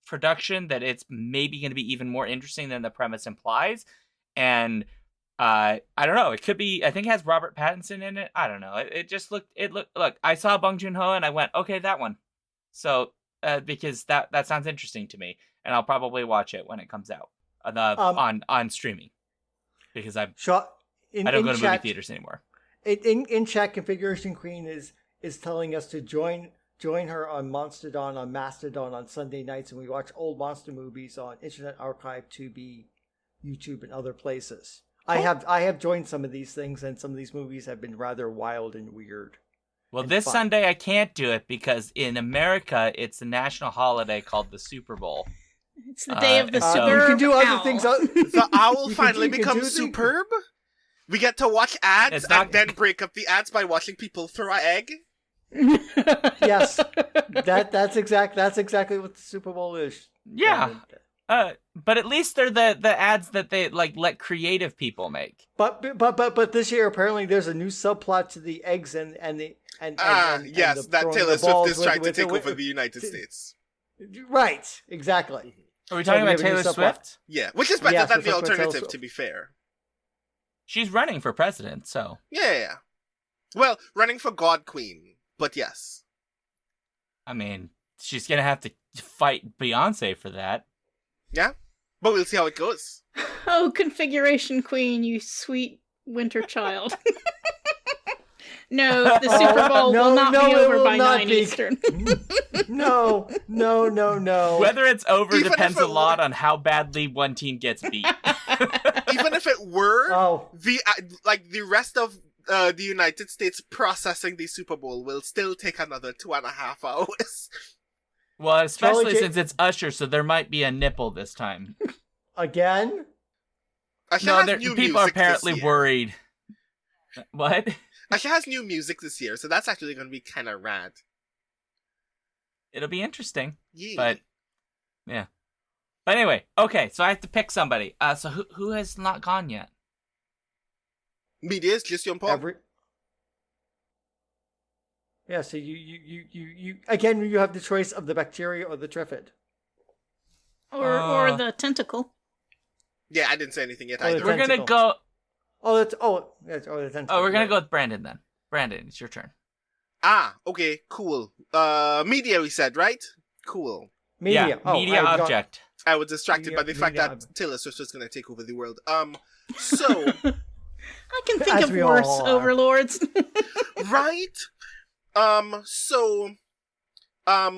production, that it's maybe going to be even more interesting than the premise implies. And I don't know, it could be, I think it has Robert Pattinson in it. I don't know. Look, I saw Bong Joon-ho and I went, okay, that one. So because that sounds interesting to me, and I'll probably watch it when it comes out on streaming, because I don't go to movie theaters anymore. In chat, Configuration Queen is telling us to join her on Monsterdon on Mastodon on Sunday nights, and we watch old monster movies on Internet Archive, Tubi, YouTube, and other places. I have joined some of these things, and some of these movies have been rather wild and weird. Well, this fun. Sunday I can't do it because in America it's a national holiday called the Super Bowl. It's the day of the Super Bowl. You can do other things. The owl finally becomes superb. We get to watch ads and then break up the ads by watching people throw an egg. Yes, that's exactly what the Super Bowl is. Yeah, but at least they're the ads that they like let creative people make. But this year apparently there's a new subplot to the eggs and yes, that Taylor Swift is trying to take over the United States. Right, exactly. Are we talking about Taylor Swift? Yeah, which is better than the alternative, to be fair. She's running for president, so yeah. Well, running for God Queen, but yes. I mean, she's gonna have to fight Beyonce for that. Yeah, but we'll see how it goes. Oh, Configuration Queen, you sweet winter child. No, the Super Bowl will not be over by 9 Eastern. No. Whether it's over even depends a lot on how badly one team gets beat. Even if it were, the rest of the United States processing the Super Bowl will still take another 2.5 hours. Well, especially since it's Usher, so there might be a nipple this time. Again? Usher people are apparently worried. What? Usher has new music this year, so that's actually going to be kind of rad. It'll be interesting. Yeah. But, yeah. But anyway, okay, so I have to pick somebody. So who has not gone yet? Media is just Young Paul. Yeah, so you again, you have the choice of the bacteria or the triffid. Or the tentacle. Yeah, I didn't say anything yet either. We're going to go... the tentacle. Oh, we're going to go with Brandon then. Brandon, it's your turn. Okay, cool. Media, we said, right? Cool. Media. Yeah, media object. I was distracted by the fact that Taylor Swift was going to take over the world. So... I can think of worse overlords. Right?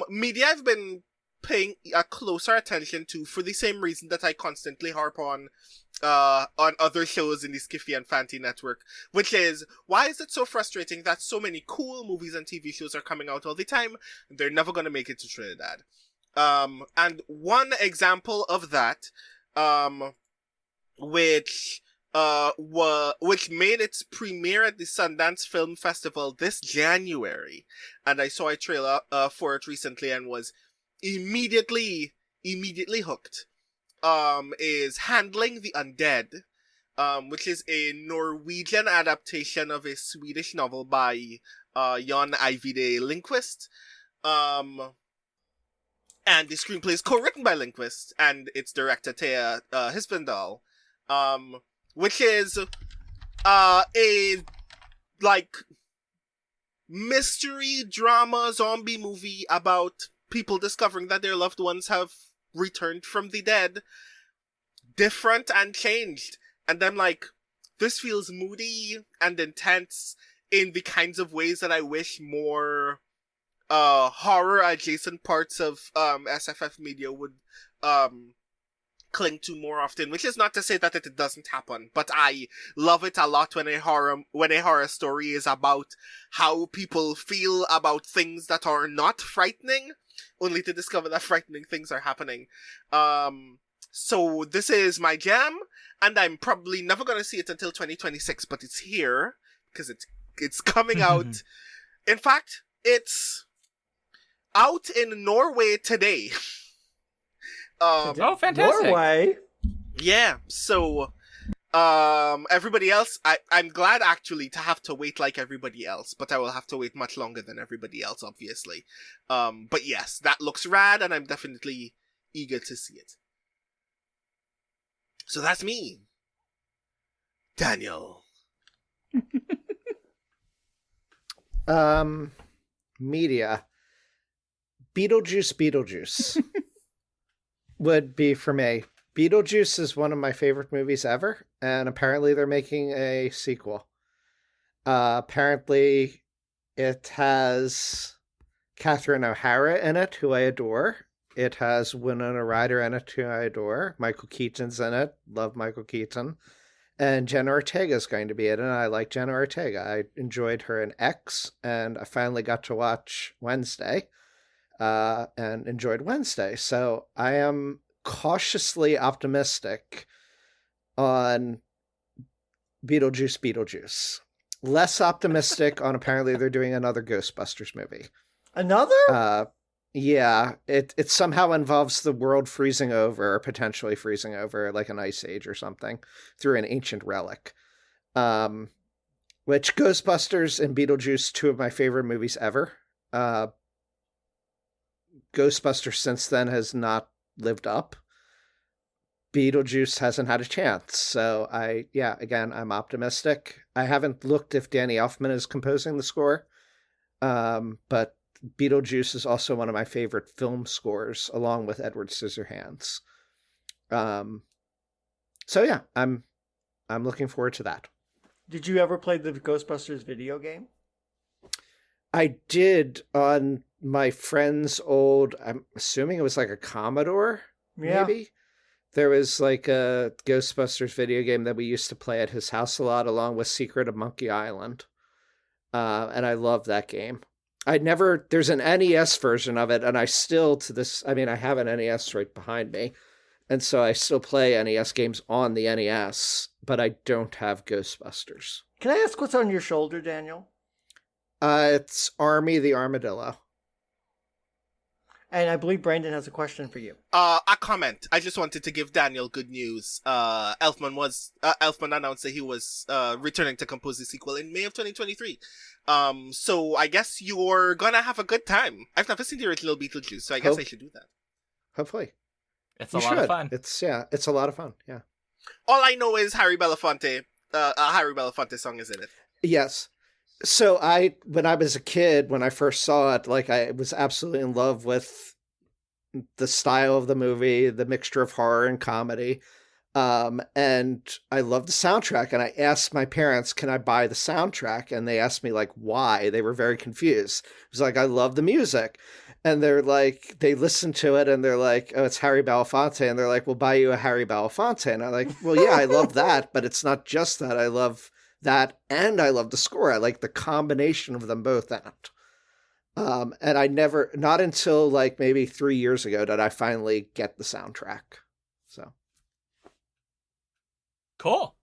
Media I've been paying a closer attention to for the same reason that I constantly harp on other shows in the Skiffy and Fanty network, which is, why is it so frustrating that so many cool movies and TV shows are coming out all the time, and they're never going to make it to Trinidad? And one example of that, which made its premiere at the Sundance Film Festival this January, and I saw a trailer for it recently and was immediately hooked, is Handling the Undead, which is a Norwegian adaptation of a Swedish novel by Jan Ajvide Lindqvist, and the screenplay is co-written by Lindqvist, and its director Thea Hvistendahl, which is a mystery drama zombie movie about people discovering that their loved ones have returned from the dead, different and changed. And I'm like, this feels moody and intense in the kinds of ways that I wish more horror adjacent parts of SFF media would cling to more often, which is not to say that it doesn't happen, but I love it a lot when a horror story is about how people feel about things that are not frightening, only to discover that frightening things are happening. So this is my jam, and I'm probably never going to see it until 2026, but it's here because it's coming out. In fact, it's out in Norway today. Oh, fantastic. Norway? Yeah, so everybody else, I'm glad actually to have to wait like everybody else, but I will have to wait much longer than everybody else, obviously. But yes, that looks rad, and I'm definitely eager to see it. So that's me. Daniel. Media. Beetlejuice would be for me. Beetlejuice is one of my favorite movies ever, and apparently they're making a sequel. Apparently it has Catherine O'Hara in it, who I adore. It has Winona Ryder in it, who I adore. Michael Keaton's in it. Love Michael Keaton. And Jenna Ortega is going to be in it, and I like Jenna Ortega. I enjoyed her in X, and I finally got to watch Wednesday, and enjoyed Wednesday. So I am cautiously optimistic on Beetlejuice. Less optimistic on apparently they're doing another Ghostbusters movie. Another? Yeah, it somehow involves the world freezing over, or potentially freezing over, like an ice age or something, through an ancient relic. Which Ghostbusters and Beetlejuice, two of my favorite movies ever. Ghostbusters since then has not lived up. Beetlejuice hasn't had a chance. So I'm optimistic. I haven't looked if Danny Elfman is composing the score. But Beetlejuice is also one of my favorite film scores, along with Edward Scissorhands. So yeah, I'm looking forward to that. Did you ever play the Ghostbusters video game? I did on my friend's old, I'm assuming it was like a Commodore, maybe? There was like a Ghostbusters video game that we used to play at his house a lot, along with Secret of Monkey Island. And I love that game. There's an NES version of it, and I still, I have an NES right behind me, and so I still play NES games on the NES, but I don't have Ghostbusters. Can I ask what's on your shoulder, Daniel? It's Army the Armadillo. And I believe Brandon has a question for you. A comment. I just wanted to give Daniel good news. Elfman announced that he was returning to compose the sequel in May of 2023. So I guess you're gonna have a good time. I've never seen the original Beetlejuice, so I guess I should do that. Hopefully. It's a lot of fun. It's a lot of fun, yeah. All I know is Harry Belafonte. A Harry Belafonte song is in it. Yes. So when I was a kid, when I first saw it, I was absolutely in love with the style of the movie, the mixture of horror and comedy. And I loved the soundtrack, and I asked my parents, can I buy the soundtrack? And they asked me why. They were very confused. It was I love the music. And they're they listened to it and they're oh, it's Harry Belafonte. And they're we'll buy you a Harry Belafonte. And I'm well, yeah, I love that, but it's not just that. I love that, and I love the score. I like the combination of them both out. And I not until maybe 3 years ago did I finally get the soundtrack. So. Cool.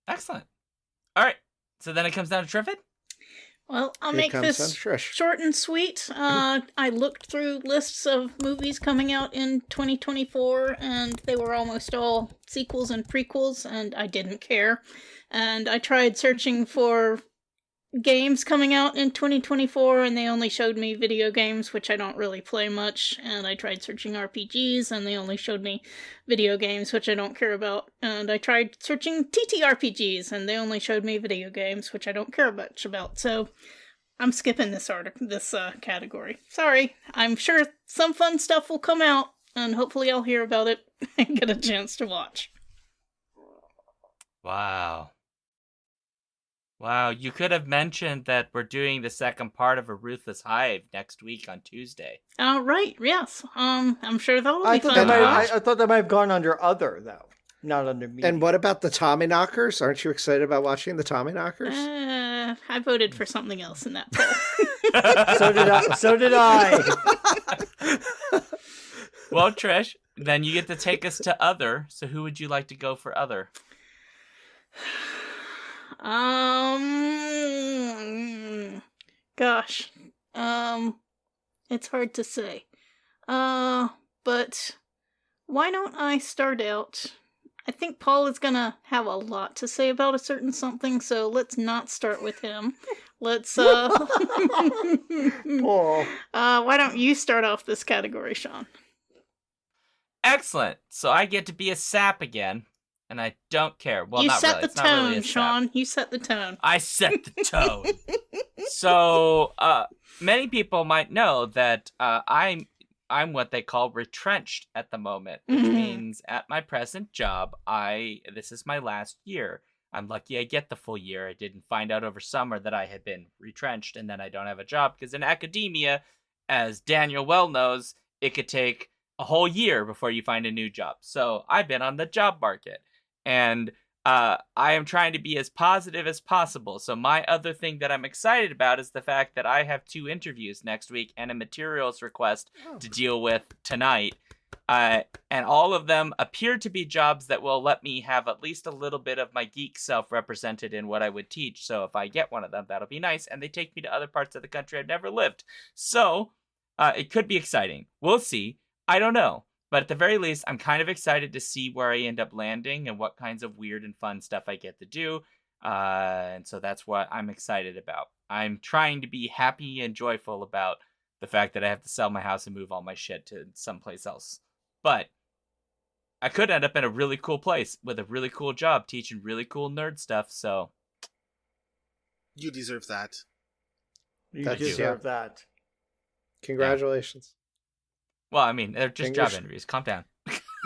Excellent. All right. So then it comes down to Triffid? Well, I'll make this short and sweet. I looked through lists of movies coming out in 2024, and they were almost all sequels and prequels, and I didn't care. And I tried searching for games coming out in 2024, and they only showed me video games, which I don't really play much. And I tried searching RPGs, and they only showed me video games, which I don't care about. And I tried searching TTRPGs, and they only showed me video games, which I don't care much about. So I'm skipping this category. Sorry. I'm sure some fun stuff will come out, and hopefully I'll hear about it and get a chance to watch. Wow. Wow, you could have mentioned that we're doing the second part of A Ruthless Hive next week on Tuesday. Right, yes. I'm sure that'll I be thought fun. that to might, watch. I thought that might have gone under other though, not under me. And what about the Tommyknockers? Aren't you excited about watching the Tommyknockers? I voted for something else in that poll. So did I. Well, Trish, then you get to take us to other. So who would you like to go for other? Gosh. It's hard to say. But why don't I start out? I think Paul is gonna have a lot to say about a certain something, so let's not start with him. Let's, Paul. why don't you start off this category, Sean? Excellent. So I get to be a sap again, and I don't care. Well, you not set really. the It's not really tone, a sap. Sean. You set the tone. I set the tone. So, many people might know that I'm what they call retrenched at the moment, which Mhm. means at my present job, this is my last year. I'm lucky I get the full year. I didn't find out over summer that I had been retrenched and then I don't have a job, because in academia, as Daniel well knows, it could take a whole year before you find a new job. So I've been on the job market, and I am trying to be as positive as possible. So my other thing that I'm excited about is the fact that I have 2 interviews next week and a materials request to deal with tonight. And all of them appear to be jobs that will let me have at least a little bit of my geek self represented in what I would teach. So if I get one of them, that'll be nice. And they take me to other parts of the country I've never lived. So it could be exciting. We'll see. I don't know. But at the very least, I'm kind of excited to see where I end up landing and what kinds of weird and fun stuff I get to do. And so that's what I'm excited about. I'm trying to be happy and joyful about the fact that I have to sell my house and move all my shit to someplace else. But I could end up in a really cool place with a really cool job teaching really cool nerd stuff. So You deserve that. You That's- deserve that. Congratulations. well, I mean, they're just Fingers- job interviews. Calm down.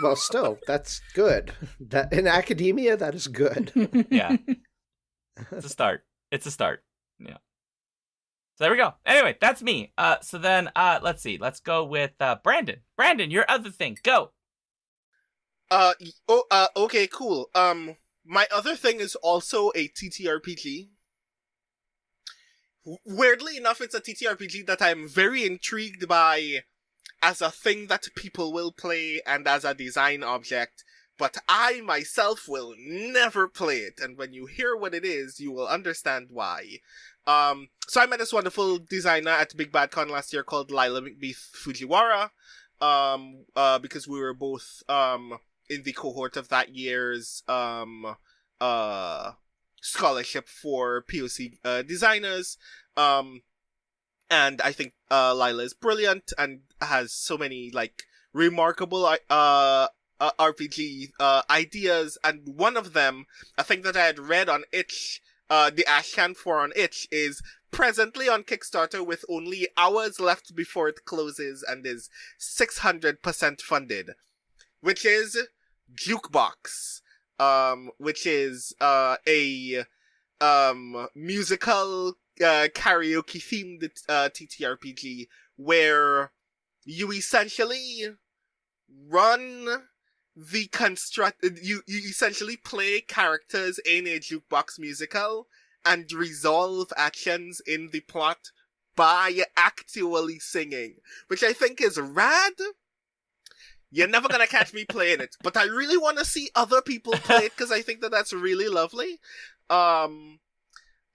Well, still, that's good. That in academia, that is good. Yeah. It's a start. It's a start. Yeah. So there we go. Anyway, that's me. So then, let's see. Let's go with Brandon. Brandon, your other thing. Go. Okay, cool. My other thing is also a TTRPG. Weirdly enough, it's a TTRPG that I'm very intrigued by as a thing that people will play and as a design object, but I myself will never play it, and when you hear what it is, you will understand why. So I met this wonderful designer at Big Bad Con last year called Lila McBeath Fujiwara, because we were both, in the cohort of that year's, scholarship for POC, designers, and I think, Lila is brilliant and has so many, like, remarkable, RPG, ideas, and one of them, a thing that I had read on Itch, the Ashcan for on Itch, is presently on Kickstarter with only hours left before it closes and is 600% funded, which is Jukebox, which is, a, musical, karaoke themed, TTRPG where you essentially run the you essentially play characters in a jukebox musical and resolve actions in the plot by actually singing, which I think is rad. You're never gonna catch me playing it, but I really want to see other people play it because I think that that's really lovely.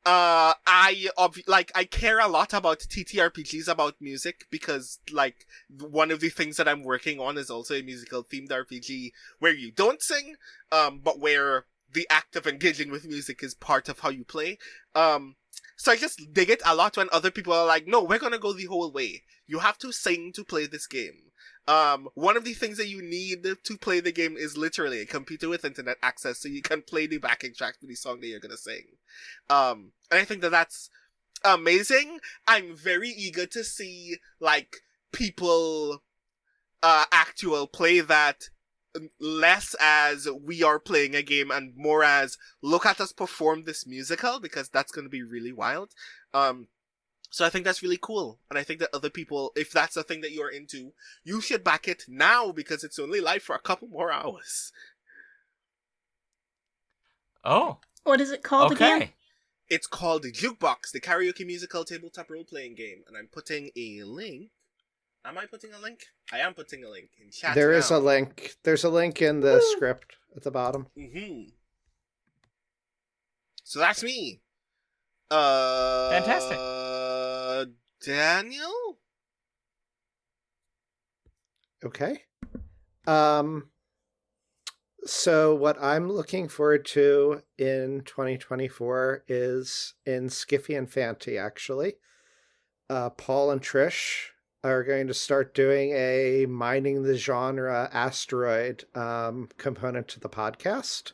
I care a lot about TTRPGs about music because, like, one of the things that I'm working on is also a musical themed RPG where you don't sing, but where the act of engaging with music is part of how you play. So I just dig it a lot when other people are like, no, we're gonna go the whole way. You have to sing to play this game. One of the things that you need to play the game is literally a computer with internet access so you can play the backing track to the song that you're gonna sing. And I think that that's amazing. I'm very eager to see, like, people, actual play that less as we are playing a game and more as look at us perform this musical, because that's going to be really wild. So I think that's really cool. And I think that other people, if that's a thing that you're into, you should back it now because it's only live for a couple more hours. Oh, What is it called again? okay. It's called the Jukebox, the karaoke musical tabletop role-playing game. And I'm putting a link. Am I putting a link? I am putting a link in chat. There now. is a link. There's a link in the script at the bottom. Mm-hmm. So that's me. Fantastic. Daniel? Okay. So what I'm looking forward to in 2024 is in Skiffy and Fanty, actually. Paul and Trish are going to start doing a mining the genre asteroid component to the podcast.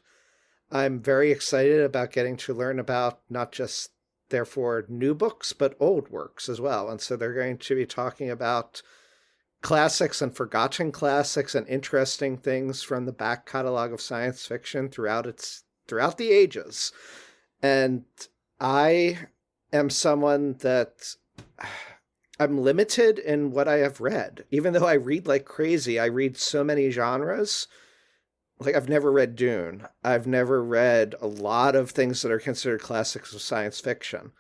I'm very excited about getting to learn about not just therefore new books, but old works as well. And so they're going to be talking about classics and forgotten classics and interesting things from the back catalog of science fiction throughout the ages. And I am someone that I'm limited in what I have read. Even though I read like crazy, I read so many genres. Like, I've never read Dune. I've never read a lot of things that are considered classics of science fiction.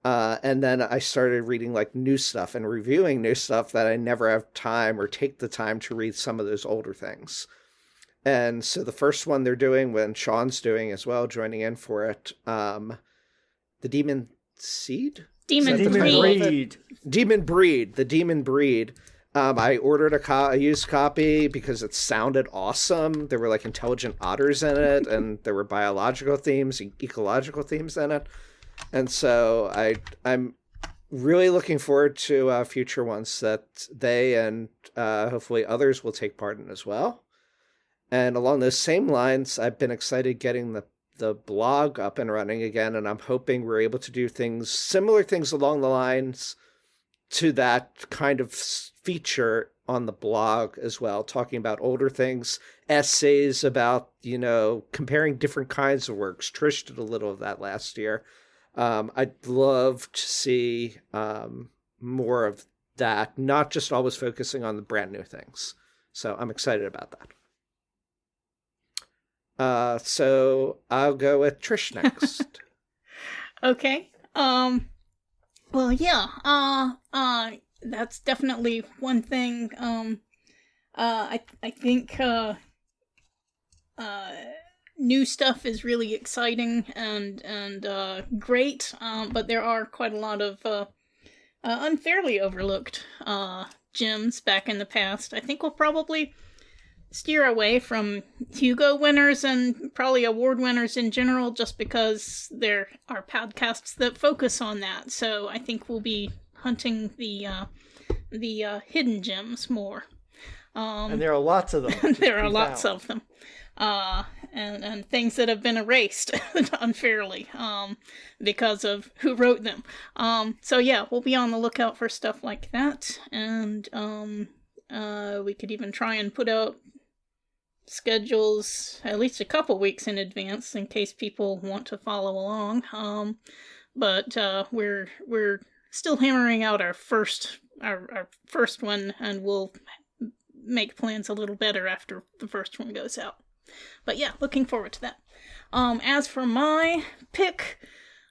And then I started reading like new stuff and reviewing new stuff that I never have time or take the time to read some of those older things. And so the first one they're doing, when Sean's doing as well, joining in for it, The Demon Seed? Demon Demon Breed. Breed. Demon Breed. The Demon Breed. I ordered a used copy because it sounded awesome. There were like intelligent otters in it, and there were biological themes, ecological themes in it. And so I'm really looking forward to future ones that they and hopefully others will take part in as well. And along those same lines, I've been excited getting the blog up and running again, and I'm hoping we're able to do similar things along the lines to that kind of feature on the blog as well, talking about older things, essays about, comparing different kinds of works. Trish did a little of that last year. I'd love to see more of that, not just always focusing on the brand new things. So I'm excited about that. So I'll go with Trish next. Okay. Well, yeah. That's definitely one thing. I think new stuff is really exciting and great. But there are quite a lot of unfairly overlooked gems back in the past. I think we'll probably steer away from Hugo winners and probably award winners in general, just because there are podcasts that focus on that. So I think we'll be hunting the hidden gems more. And there are lots of them. There are lots of them. And things that have been erased unfairly because of who wrote them. So yeah, we'll be on the lookout for stuff like that. And we could even try and put out schedules at least a couple weeks in advance in case people want to follow along. But we're still hammering out our first one, and we'll make plans a little better after the first one goes out. But yeah, looking forward to that. As for my pick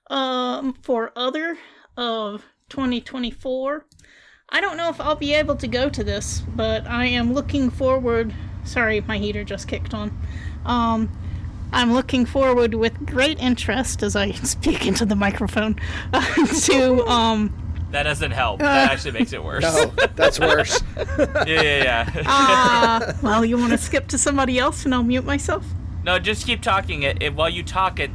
for other of 2024, I don't know if I'll be able to go to this, but I am looking forward. Sorry, my heater just kicked on. I'm looking forward with great interest as I speak into the microphone to That doesn't help. That actually makes it worse. No, that's worse. Yeah. well, you want to skip to somebody else and I'll mute myself? No, just keep talking. While you talk, it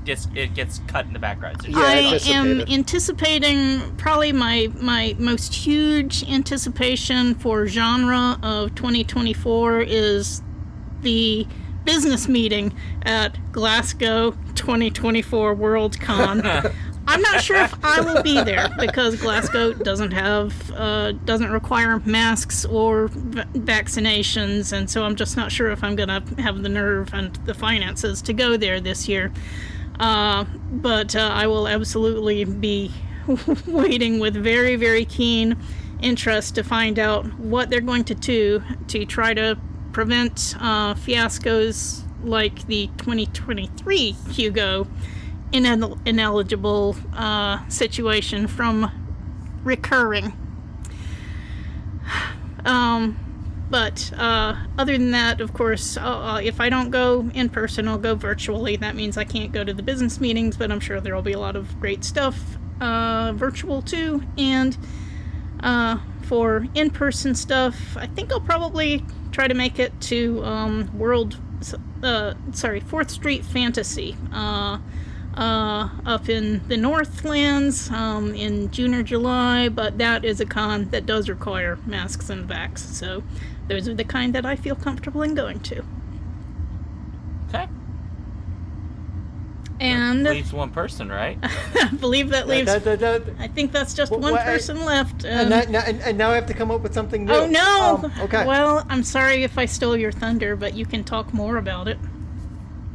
gets cut in the background. So Yeah, I it am dissipated. anticipating probably my most huge anticipation for genre of 2024 is the business meeting at Glasgow 2024 Worldcon. I'm not sure if I will be there because Glasgow doesn't require masks or vaccinations, and so I'm just not sure if I'm gonna have the nerve and the finances to go there this year. But I will absolutely be waiting with very, very keen interest to find out what they're going to do to try to prevent fiascos like the 2023 Hugo ineligible situation from recurring. But other than that, of course, if I don't go in person, I'll go virtually. That means I can't go to the business meetings, but I'm sure there will be a lot of great stuff virtual too. And for in-person stuff, I think I'll probably try to make it to 4th Street Fantasy up in the Northlands in June or July, but that is a con that does require masks and vax, so those are the kind that I feel comfortable in going to. Okay. And That leaves one person, right? I believe that leaves... I think that's just one person left. And now I have to come up with something new. Oh, no! Okay. Well, I'm sorry if I stole your thunder, but you can talk more about it.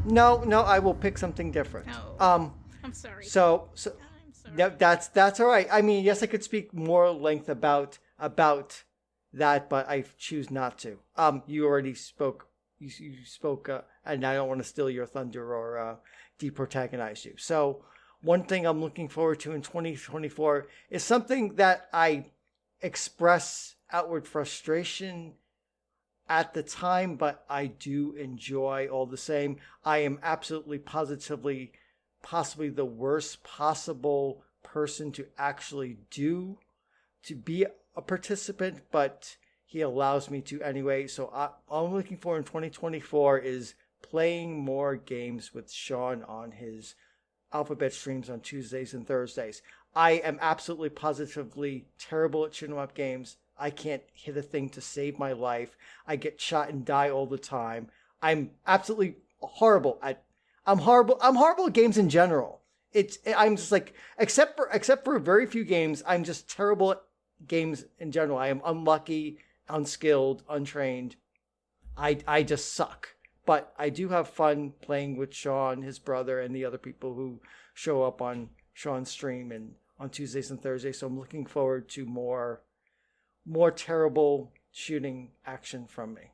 No, I will pick something different. I'm sorry. So I'm sorry. no, that's all right. I mean, yes, I could speak more length about that, but I choose not to. You already spoke. You spoke, and I don't want to steal your thunder or deprotagonize you. So, one thing I'm looking forward to in 2024 is something that I express outward frustration at the time, but I do enjoy all the same. I am absolutely positively possibly the worst possible person to actually do to be a participant, but he allows me to anyway. So all I'm looking for in 2024 is playing more games with Sean on his Alphabet streams on Tuesdays and Thursdays. I am absolutely positively terrible at shoot 'em up games. I can't hit a thing to save my life. I get shot and die all the time. I'm absolutely horrible at. I'm horrible at games in general. I'm just like, except for very few games, I'm just terrible at games in general. I am unlucky, unskilled, untrained. I just suck. But I do have fun playing with Sean, his brother, and the other people who show up on Sean's stream and on Tuesdays and Thursdays. So I'm looking forward to more terrible shooting action from me.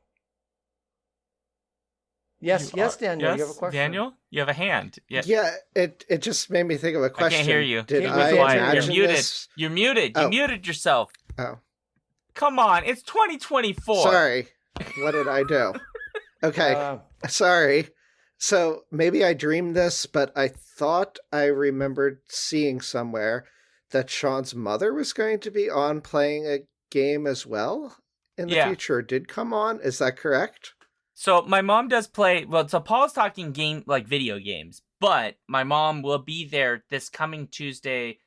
Yes, Daniel, yes, you have a question. Daniel, you have a hand. Yeah, it just made me think of a question. I can't hear you. Did Keep I it quiet. imagine You're muted. this? You're muted. You Oh. muted yourself. Oh, Come on, it's 2024. sorry. What did I do? Okay, sorry. So maybe I dreamed this, but I thought I remembered seeing somewhere that Sean's mother was going to be on playing a game as well in the future. Did come on? Is that correct? So my mom does play. Well, so Paul's talking video games, but my mom will be there this coming Tuesday.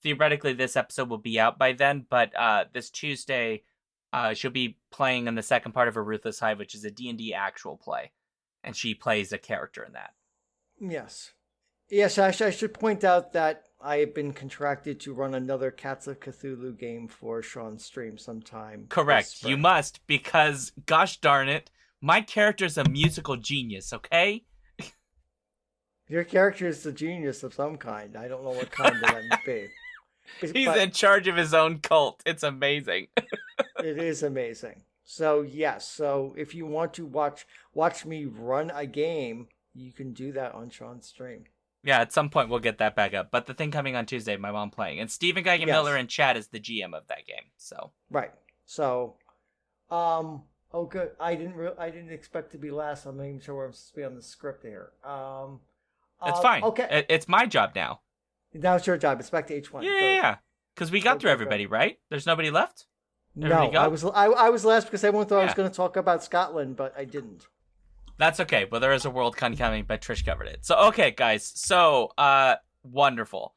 Theoretically, this episode will be out by then, but this Tuesday, she'll be playing in the second part of her Ruthless Hive, which is a D&D actual play, and she plays a character in that. Yes. I should point out that I have been contracted to run another Cats of Cthulhu game for Sean's stream sometime. Correct. You must, because gosh darn it, my character's a musical genius, okay? Your character is a genius of some kind. I don't know what kind that might be. He's in charge of his own cult. It's amazing. It is amazing. So yes, so if you want to watch me run a game, you can do that on Sean's stream. Yeah, at some point we'll get that back up. But the thing coming on Tuesday, my mom playing, and Stephen Geigen Miller in chat is the GM of that game. So right. So, oh good. I didn't expect to be last. I'm not even sure where I'm supposed to be on the script here. it's fine. Okay, It's my job now. now it's your job. It's back to H1. Yeah. Because we got through everybody, right? There's nobody left. No, I was last because everyone thought I was going to talk about Scotland, but I didn't. That's okay. Well, there is a Worldcon coming, but Trish covered it. So, okay, guys. So, wonderful.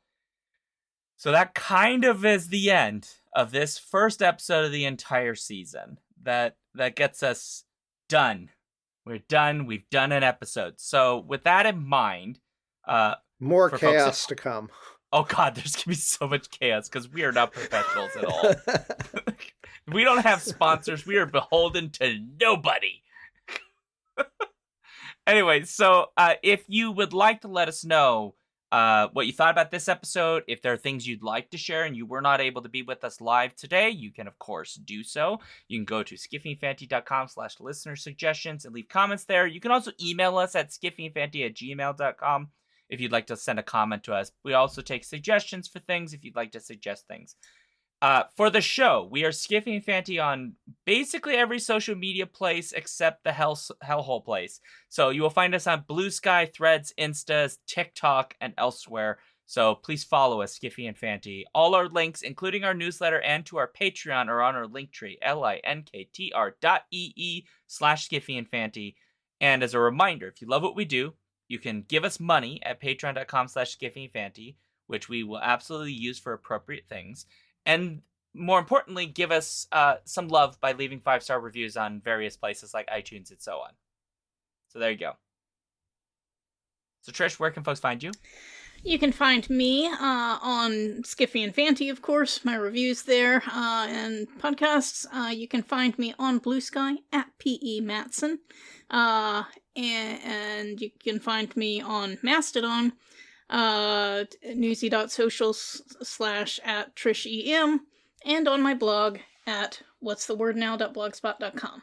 So that kind of is the end of this first episode of the entire season. That gets us done. We're done. We've done an episode. So with that in mind, more for chaos folks to come. Oh God, there's gonna be so much chaos because we are not professionals at all. We don't have sponsors. We are beholden to nobody. Anyway, so if you would like to let us know what you thought about this episode, if there are things you'd like to share and you were not able to be with us live today, you can, of course, do so. You can go to skiffyandfanty.com/listener suggestions and leave comments there. You can also email us at skiffyandfanty@gmail.com if you'd like to send a comment to us. We also take suggestions for things if you'd like to suggest things. For the show, we are Skiffy and Fanty on basically every social media place except the hellhole place. So you will find us on Blue Sky, Threads, Instas, TikTok, and elsewhere. So please follow us, Skiffy and Fanty. All our links, including our newsletter and to our Patreon, are on our Linktree, linktr.ee/Skiffy and Fanty. And as a reminder, if you love what we do, you can give us money at patreon.com/Skiffy and Fanty, which we will absolutely use for appropriate things. And more importantly, give us some love by leaving 5-star reviews on various places like iTunes and so on. So there you go. So Trish, where can folks find you? You can find me on Skiffy and Fanty, of course, my reviews there, and podcasts. You can find me on Blue Sky at P.E. Matson. And you can find me on Mastodon, newsy.social/@TrishEM, and on my blog at whatsthewordnow.blogspot.com.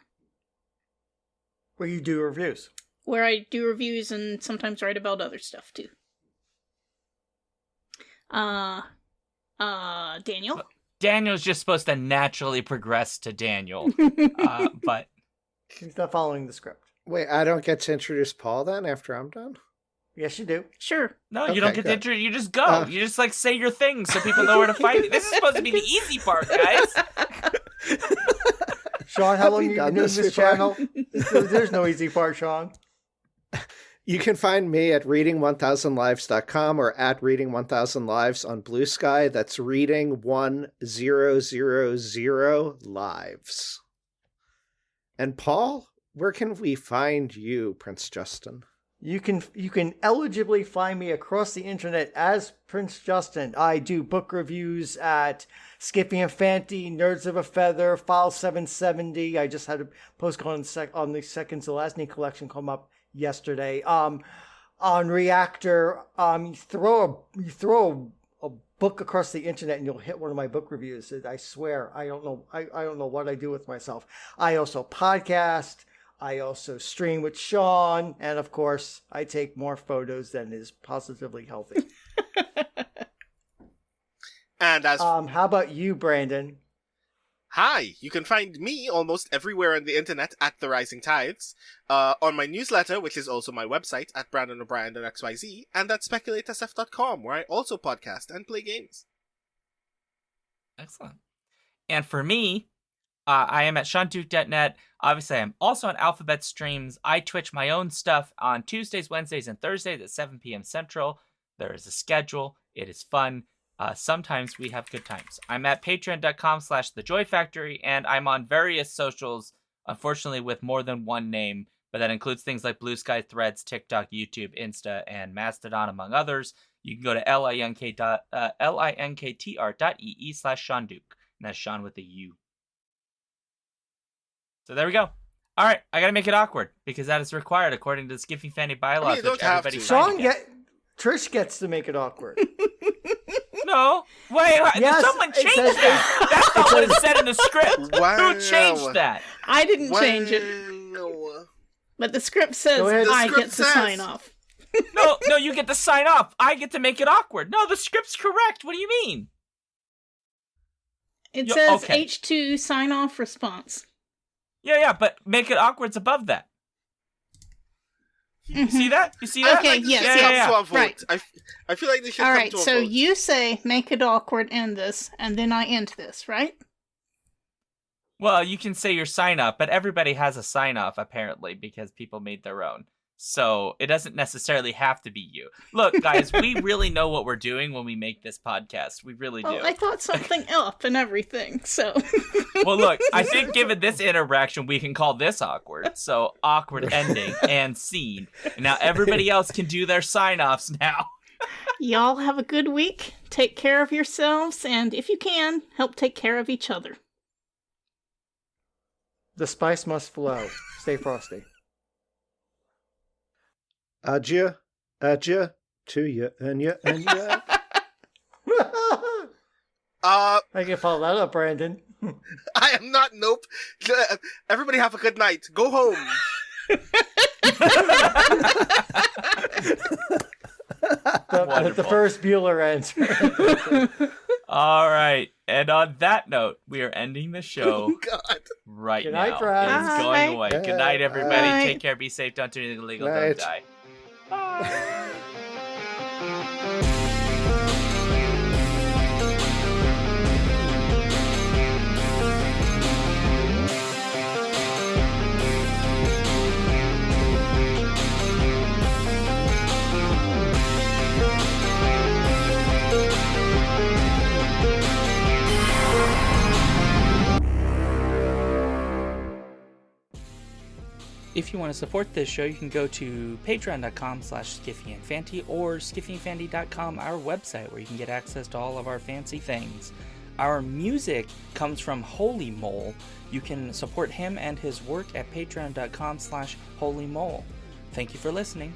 Where you do reviews. Where I do reviews and sometimes write about other stuff too. Daniel? Daniel's just supposed to naturally progress to Daniel. But He's not following the script. Wait, I don't get to introduce Paul then after I'm done? Yes, you do. Sure. no, Okay, you don't get good. to you just go. You just like say your things so people know where to find you. This is supposed to be the easy part, guys. Sean, how Have long we you been done doing this this before? channel? There's no easy part, Sean. You can find me at reading1000lives.com or at reading1000lives on Blue Sky. That's reading 1000 lives. And Paul, where can we find you, Prince Justin? You can eligibly find me across the internet as Prince Justin. I do book reviews at Skippy and Fanty, Nerds of a Feather, File 770. I just had a post on the second Zelazny collection come up yesterday. On Reactor, you throw a book across the internet and you'll hit one of my book reviews. I swear, I don't know what I do with myself. I also podcast. I also stream with Sean, and of course, I take more photos than is positively healthy. And as How about you, Brandon? Hi, you can find me almost everywhere on the internet at The Rising Tides, on my newsletter, which is also my website, at BrandonO'Brien.xyz, and at SpeculateSF.com, where I also podcast and play games. Excellent. And for me, I am at SeanDuke.net. Obviously, I'm also on Alphabet Streams. I Twitch my own stuff on Tuesdays, Wednesdays, and Thursdays at 7 p.m. Central. There is a schedule. It is fun. Sometimes we have good times. I'm at patreon.com/thejoyfactory, and I'm on various socials, unfortunately with more than one name, but that includes things like Blue Sky, Threads, TikTok, YouTube, Insta, and Mastodon, among others. You can go to linktr.ee/SeanDuke, and that's Sean with a U. So there we go. All right, I gotta make it awkward because that is required according to the Skiffy Fanny bylaws. you don't which have everybody to. signed Sean against. Trish gets to make it awkward. No, wait, Yes, someone it changed says- that. That's not what it said in the script. Wow. Who changed that? I didn't change it, Wow. but the script says Go ahead. The I script get to says- sign off. No, you get to sign off. I get to make it awkward. No, the script's correct. What do you mean? It Yo, says okay. H2 sign off response. Yeah, but make it awkward's above that. You see that? You see that? Okay, I'd like yes, this to yeah, come yeah. to a vote. Right. I feel like this should All come right, to a so vote. you say make it awkward, end this, and then I end this, right? Well, you can say your sign off, but everybody has a sign off apparently because people made their own. So it doesn't necessarily have to be you. Look, guys, we really know what we're doing when we make this podcast. We really do. Well, I thought something up and everything, so. Well, look, I think given this interaction, we can call this awkward. So awkward ending and scene. And now everybody else can do their sign offs now. Y'all have a good week. Take care of yourselves, and if you can, help take care of each other. The spice must flow. Stay frosty. Adieu, adieu to you and you and you. Uh, I can follow that up, Brandon. I am not. Nope. Everybody have a good night. Go home. The first Bueller answer. All right. And on that note, we are ending the show Oh, God. right Good now. night, friends. It's going away. Bye. Good night, everybody. Bye. Take care. Be safe. Don't do anything illegal. Night. Don't die. Bye. If you want to support this show, you can go to patreon.com/skiffyandfanty or skiffyandfanty.com, our website, where you can get access to all of our fancy things. Our music comes from Holy Mole. You can support him and his work at patreon.com/holymole. Thank you for listening.